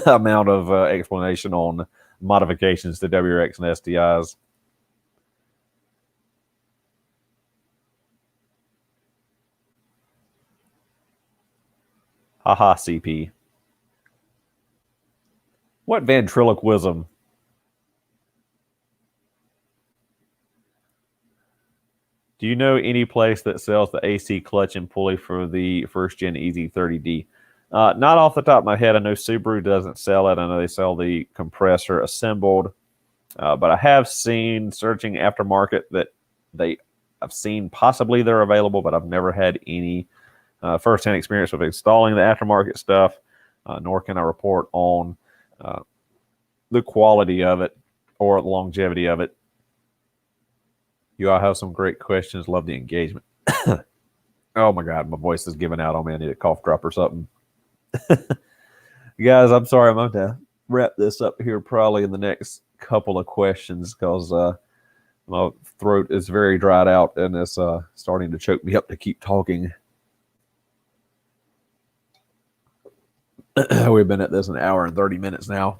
amount of explanation on modifications to WRX and STIs. Haha, CP. What ventriloquism? Do you know any place that sells the AC clutch and pulley for the first gen EZ30D? Not off the top of my head. I know Subaru doesn't sell it. I know they sell the compressor assembled. But I have seen, searching aftermarket, that I've seen possibly they're available, but I've never had any first-hand experience with installing the aftermarket stuff, nor can I report on the quality of it or the longevity of it. You all have some great questions. Love the engagement. Oh my God, my voice is giving out on me. I need a cough drop or something. Guys, I'm sorry. I'm going to wrap this up here probably in the next couple of questions because my throat is very dried out and it's starting to choke me up to keep talking. We've been at this an hour and 30 minutes now.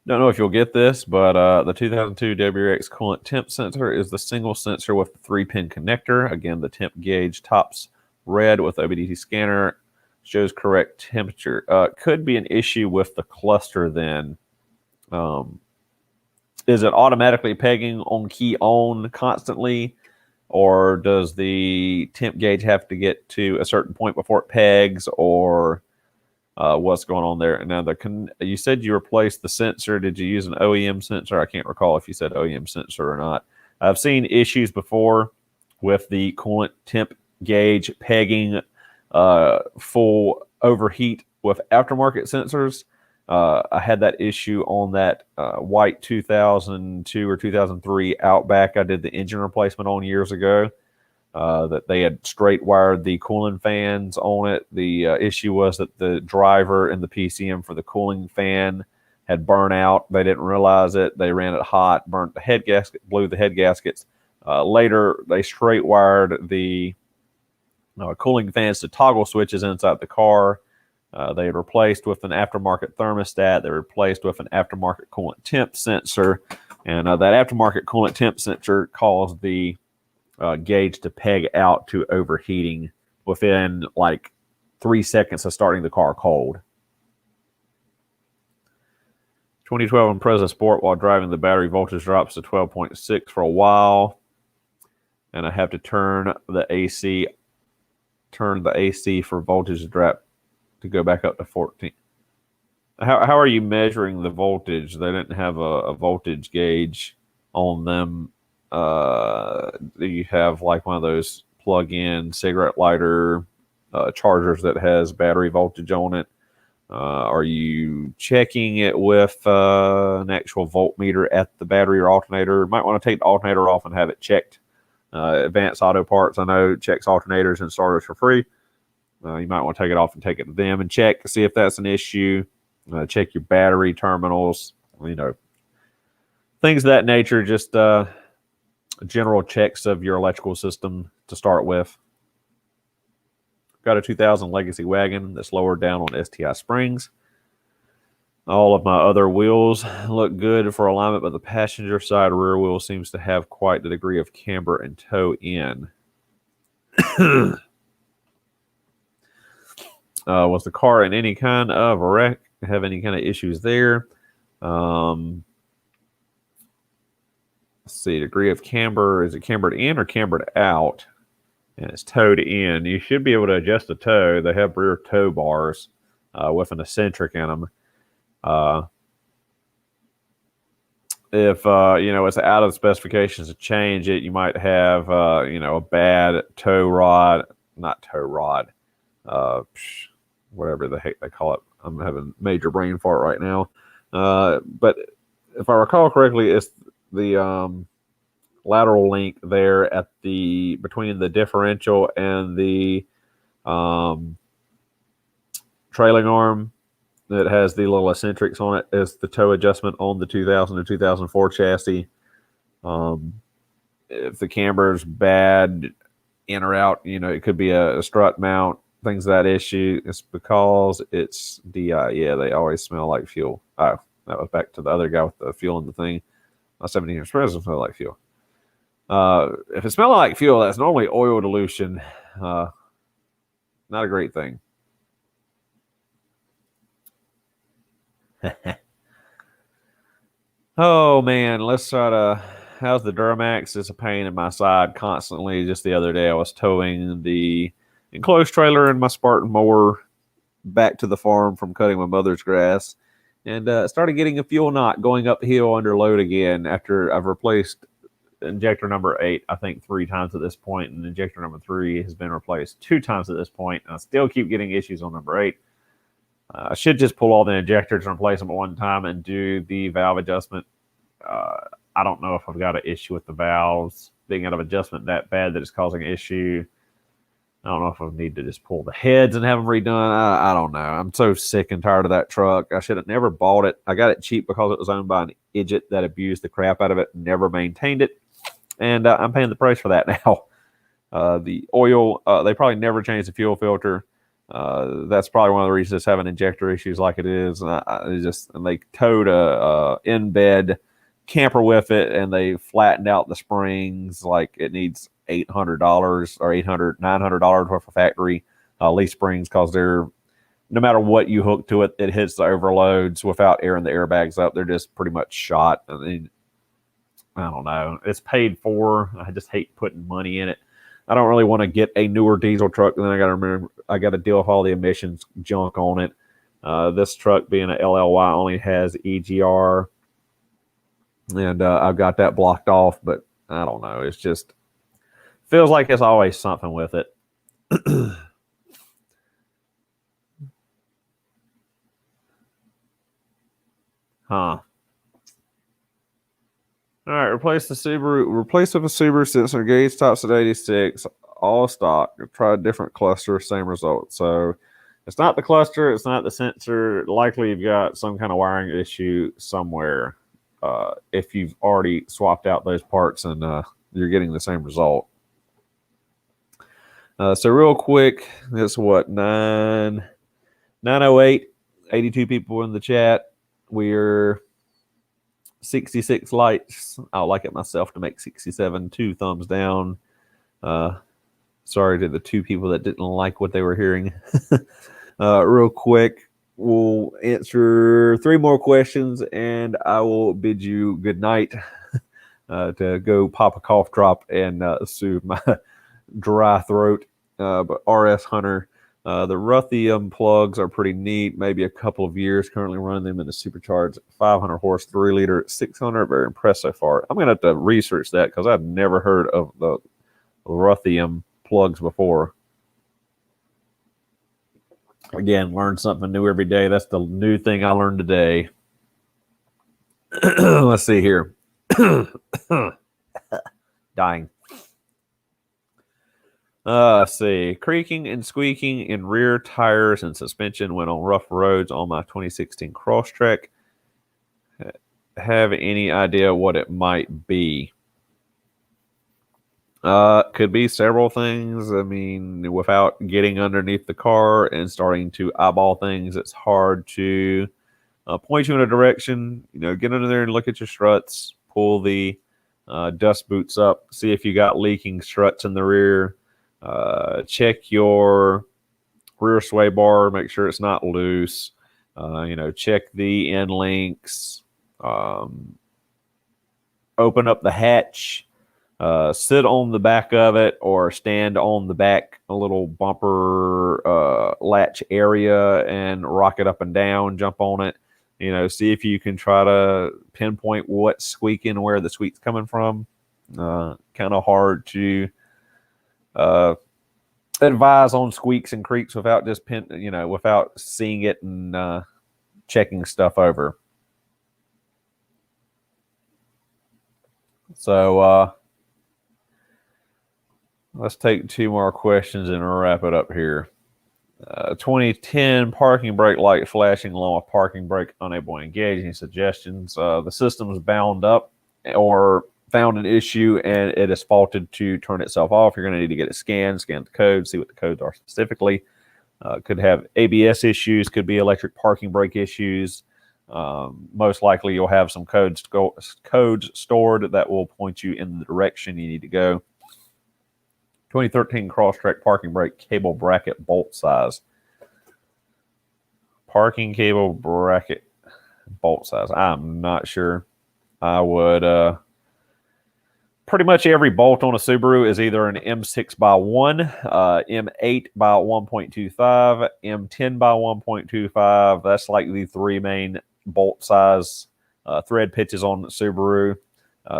Don't know if you'll get this, but the 2002 WRX coolant temp sensor is the single sensor with the 3-pin connector. Again, the temp gauge tops red with OBD scanner, shows correct temperature. Could be an issue with the cluster then. Is it automatically pegging on key on constantly, or does the temp gauge have to get to a certain point before it pegs, or what's going on there? Now, you said you replaced the sensor. Did you use an OEM sensor? I can't recall if you said OEM sensor or not. I've seen issues before with the coolant temp gauge pegging full overheat with aftermarket sensors. I had that issue on that white 2002 or 2003 Outback I did the engine replacement on years ago. That they had straight wired the cooling fans on it. The issue was that the driver and the PCM for the cooling fan had burnt out. They didn't realize it. They ran it hot, burnt the head gasket, blew the head gaskets. Later, they straight wired the cooling fans to toggle switches inside the car. They had replaced with an aftermarket thermostat. They replaced with an aftermarket coolant temp sensor. And that aftermarket coolant temp sensor caused the gauge to peg out to overheating within like 3 seconds of starting the car cold. 2012 Impreza Sport, while driving, the battery voltage drops to 12.6 for a while, and I have to turn the AC for voltage drop to go back up to 14. How are you measuring the voltage? They didn't have a voltage gauge on them. Do you have like one of those plug-in cigarette lighter chargers that has battery voltage on it? Are you checking it with an actual voltmeter at the battery or alternator? Might want to take the alternator off and have it checked. Advanced Auto Parts, I know, checks alternators and starters for free. You might want to take it off and take it to them and check, see if that's an issue. Check your battery terminals, things of that nature. Just general checks of your electrical system to start with. Got a 2000 Legacy wagon that's lowered down on STI springs. All of my other wheels look good for alignment, but the passenger side rear wheel seems to have quite the degree of camber and toe in. Was the car in any kind of a wreck? Have any kind of issues there? Let's see, degree of camber. Is it cambered in or cambered out? And it's towed in. You should be able to adjust the toe. They have rear toe bars with an eccentric in them. If it's out of the specifications to change it, you might have a bad tow rod, not tow rod, whatever the heck they call it. I'm having major brain fart right now. But if I recall correctly, it's the lateral link there at between the differential and the trailing arm that has the little eccentrics on it is the toe adjustment on the 2000 to 2004 chassis. If the camber is bad in or out, it could be a strut mount. things that issue. It's because it's DI. Yeah, they always smell like fuel. Oh, that was back to the other guy with the fuel in the thing. My 17 Express smell like fuel. If it's smelling like fuel, that's normally oil dilution. Not a great thing. Oh man, let's try to. How's the Duramax? It's a pain in my side constantly. Just the other day, I was towing the enclosed trailer and my Spartan mower back to the farm from cutting my mother's grass, and started getting a fuel knot going uphill under load again after I've replaced injector number 8, I think 3 times at this point, and injector number 3 has been replaced 2 times at this point, and I still keep getting issues on number 8. I should just pull all the injectors and replace them at one time and do the valve adjustment. I don't know if I've got an issue with the valves being out of adjustment that bad that it's causing an issue. I don't know if I need to just pull the heads and have them redone. I don't know. I'm so sick and tired of that truck. I should have never bought it. I got it cheap because it was owned by an idiot that abused the crap out of it, never maintained it. And I'm paying the price for that now. The oil, they probably never changed the fuel filter. That's probably one of the reasons it's having injector issues like it is. And they towed a in-bed camper with it, and they flattened out the springs like it needs $800 or $900 worth of factory leaf springs, because they're, no matter what you hook to it, it hits the overloads without airing the airbags up. They're just pretty much shot. I mean, I don't know. It's paid for. I just hate putting money in it. I don't really want to get a newer diesel truck, and then I got to deal with all the emissions junk on it. This truck, being an LLY, only has EGR, and I've got that blocked off. But I don't know. It's just feels like it's always something with it. Huh. All right, replace with a Subaru sensor gauge, tops at 86, all stock. Try a different cluster, same result. So it's not the cluster, it's not the sensor. Likely you've got some kind of wiring issue somewhere if you've already swapped out those parts and you're getting the same result. So real quick, it's what, 9:08, 82 people in the chat. We're 66 likes. I'll like it myself to make 67. 2 thumbs down. Sorry to the 2 people that didn't like what they were hearing. Real quick, we'll answer 3 more questions, and I will bid you good night to go pop a cough drop and soothe my dry throat. But RS Hunter, the Ruthium plugs are pretty neat. Maybe a couple of years. Currently running them in a supercharged 500 horse 3 liter 600. Very impressed so far. I'm gonna have to research that because I've never heard of the Ruthium plugs before. Again, learn something new every day. That's the new thing I learned today. Let's see here. Dying. Let's see. Creaking and squeaking in rear tires and suspension when on rough roads on my 2016 Crosstrek. Have any idea what it might be? Could be several things. I mean, without getting underneath the car and starting to eyeball things, it's hard to point you in a direction. You know, get under there and look at your struts, pull the dust boots up, see if you got leaking struts in the rear. Check your rear sway bar, make sure it's not loose. Check the end links. Open up the hatch. Sit on the back of it or stand on the back, a little bumper latch area, and rock it up and down, jump on it. See if you can try to pinpoint what's squeaking, where the squeak's coming from. Kind of hard to advise on squeaks and creaks without just without seeing it and checking stuff over. So let's take 2 more questions and wrap it up here. 2010 parking brake light flashing along with parking brake unable to engage. Any suggestions? The system is bound up or found an issue and it is faulted to turn itself off. You're going to need to get it scanned, scan the code, see what the codes are specifically. Could have ABS issues, could be electric parking brake issues. Most likely you'll have some codes stored that will point you in the direction you need to go. 2013 Crosstrek parking brake cable bracket bolt size. Parking cable bracket bolt size. I'm not sure. I would pretty much every bolt on a Subaru is either an M6 by 1, M8 by 1.25, M10 by 1.25. That's like the three main bolt size thread pitches on the Subaru.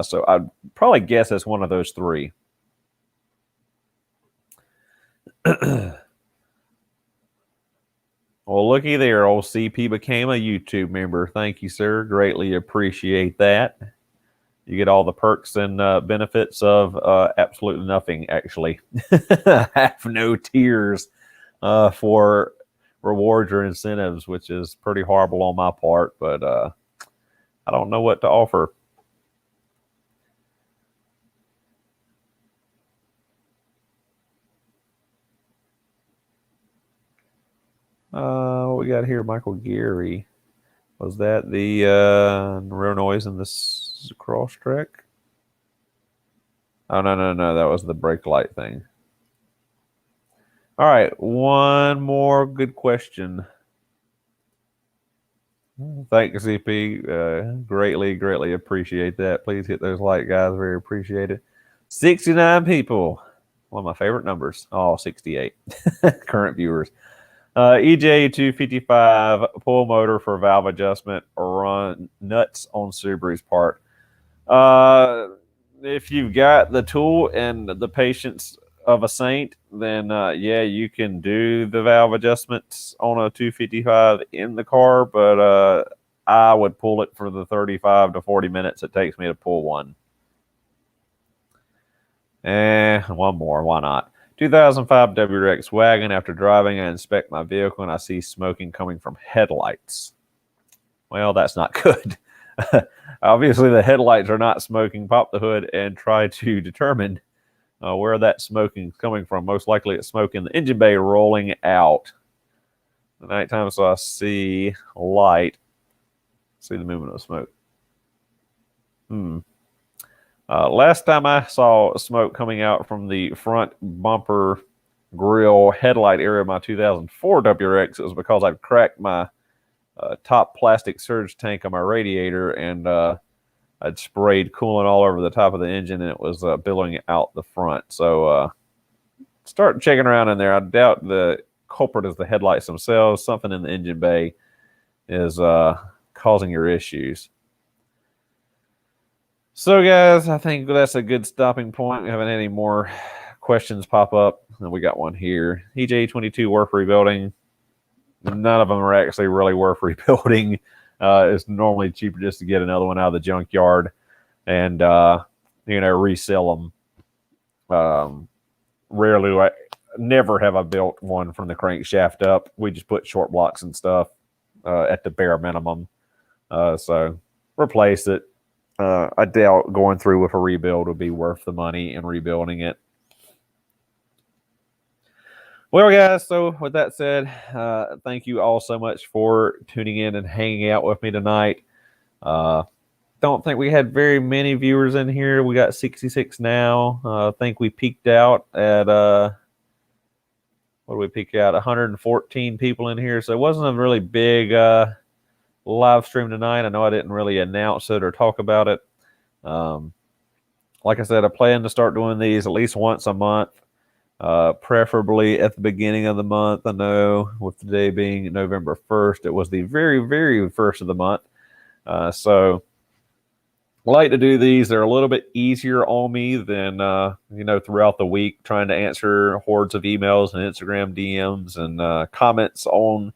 So I'd probably guess it's one of those three. Well, looky there. Old CP became a YouTube member. Thank you, sir. Greatly appreciate that. You get all the perks and benefits of absolutely nothing, actually. Have no tiers for rewards or incentives, which is pretty horrible on my part, but I don't know what to offer. What we got here? Michael Gary. Was that the real noise in this Crosstrek? Oh, no. That was the brake light thing. All right. One more good question. Thanks, CP. Greatly appreciate that. Please hit those like, guys. Very appreciated. 69 people. One of my favorite numbers. Oh, 68 current viewers. EJ 255 pull motor for valve adjustment run nuts on Subaru's part. If you've got the tool and the patience of a saint, then yeah, you can do the valve adjustments on a 255 in the car, but I would pull it for the 35 to 40 minutes it takes me to pull one. One more, why not? 2005 WRX wagon. After driving, I inspect my vehicle and I see smoking coming from headlights. Well, that's not good. Obviously, the headlights are not smoking. Pop the hood and try to determine where that smoking is coming from. Most likely it's smoke in the engine bay rolling out. The nighttime, so I see light. See the movement of smoke. Last time I saw smoke coming out from the front bumper grill headlight area of my 2004 WRX, it was because I'd cracked my top plastic surge tank on my radiator, and I'd sprayed coolant all over the top of the engine, and it was billowing out the front. So start checking around in there. I doubt the culprit is the headlights themselves. Something in the engine bay is causing your issues. So, guys, I think that's a good stopping point. We haven't had any more questions pop up. And we got one here. EJ22 worth rebuilding. None of them are actually really worth rebuilding. It's normally cheaper just to get another one out of the junkyard and, resell them. Never have I built one from the crankshaft up. We just put short blocks and stuff at the bare minimum. So, replace it. I doubt going through with a rebuild would be worth the money in rebuilding it. Well, guys, so with that said, thank you all so much for tuning in and hanging out with me tonight. Don't think we had very many viewers in here. We got 66 now. I think we peaked out at, what did we peak out? 114 people in here. So it wasn't a really big live stream tonight. I know I didn't really announce it or talk about it. Like I said, I plan to start doing these at least once a month, preferably at the beginning of the month. I know with the day being November 1st, it was the very, very first of the month. So I like to do these. They're a little bit easier on me than, throughout the week, trying to answer hordes of emails and Instagram DMs and comments on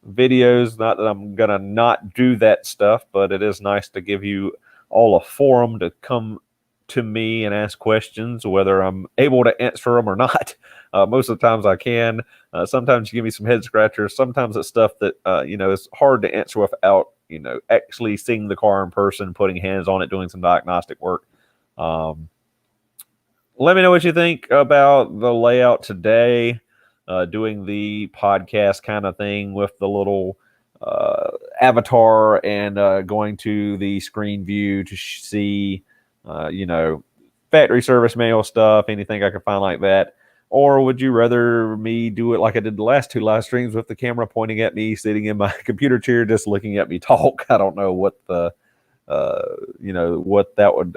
videos. Not that I'm gonna not do that stuff, but it is nice to give you all a forum to come to me and ask questions, whether I'm able to answer them or not. Most of the times I can. Sometimes you give me some head scratchers. Sometimes it's stuff that is hard to answer without actually seeing the car in person, putting hands on it, doing some diagnostic work. Let me know what you think about the layout today. doing the podcast kind of thing with the little avatar and going to the screen view to see, factory service manual stuff, anything I could find like that? Or would you rather me do it like I did the last 2 live streams with the camera pointing at me, sitting in my computer chair, just looking at me talk? I don't know what the, what that would,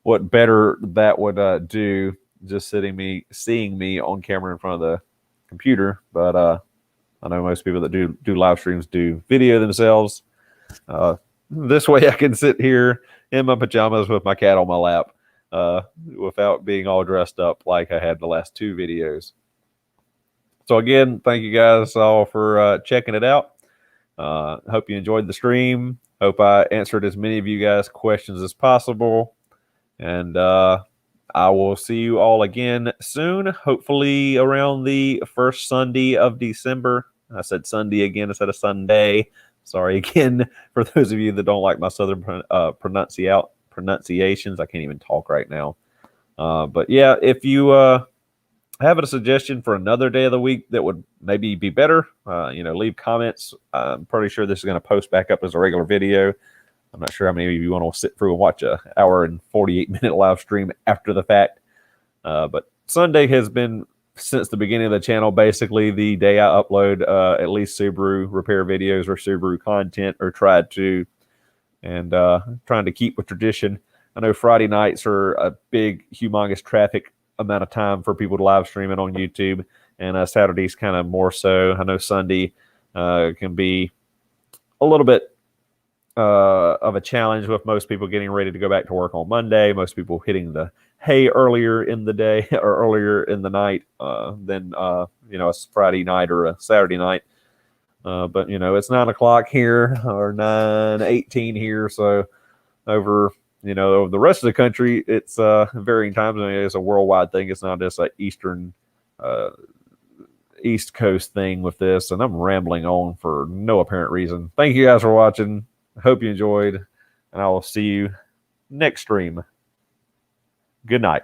what better that would do, just seeing me on camera in front of the computer. But I know most people that do live streams do video themselves. This way I can sit here in my pajamas with my cat on my lap without being all dressed up like I had the last 2 videos. So again, thank you guys all for checking it out. Hope you enjoyed the stream. Hope I answered as many of you guys' questions as possible. And I will see you all again soon, hopefully around the first Sunday of December. I said Sunday again instead of Sunday. Sorry again for those of you that don't like my southern pronunciations. I can't even talk right now. But yeah, if you have a suggestion for another day of the week that would maybe be better, leave comments. I'm pretty sure this is going to post back up as a regular video. I'm not sure how many of you want to sit through and watch a hour and 48-minute live stream after the fact. But Sunday has been, since the beginning of the channel, basically the day I upload at least Subaru repair videos or Subaru content, or tried to, and trying to keep with tradition. I know Friday nights are a big, humongous traffic amount of time for people to live stream it on YouTube, and Saturday's kind of more so. I know Sunday can be a little bit of a challenge with most people getting ready to go back to work on Monday. Most people hitting the hay earlier in the day or earlier in the night than a Friday night or a Saturday night. But it's 9 o'clock here, or 9:18 here. So over the rest of the country, it's varying times. I mean, it's a worldwide thing. It's not just an East Coast thing with this. And I'm rambling on for no apparent reason. Thank you guys for watching. I hope you enjoyed, and I will see you next stream. Good night.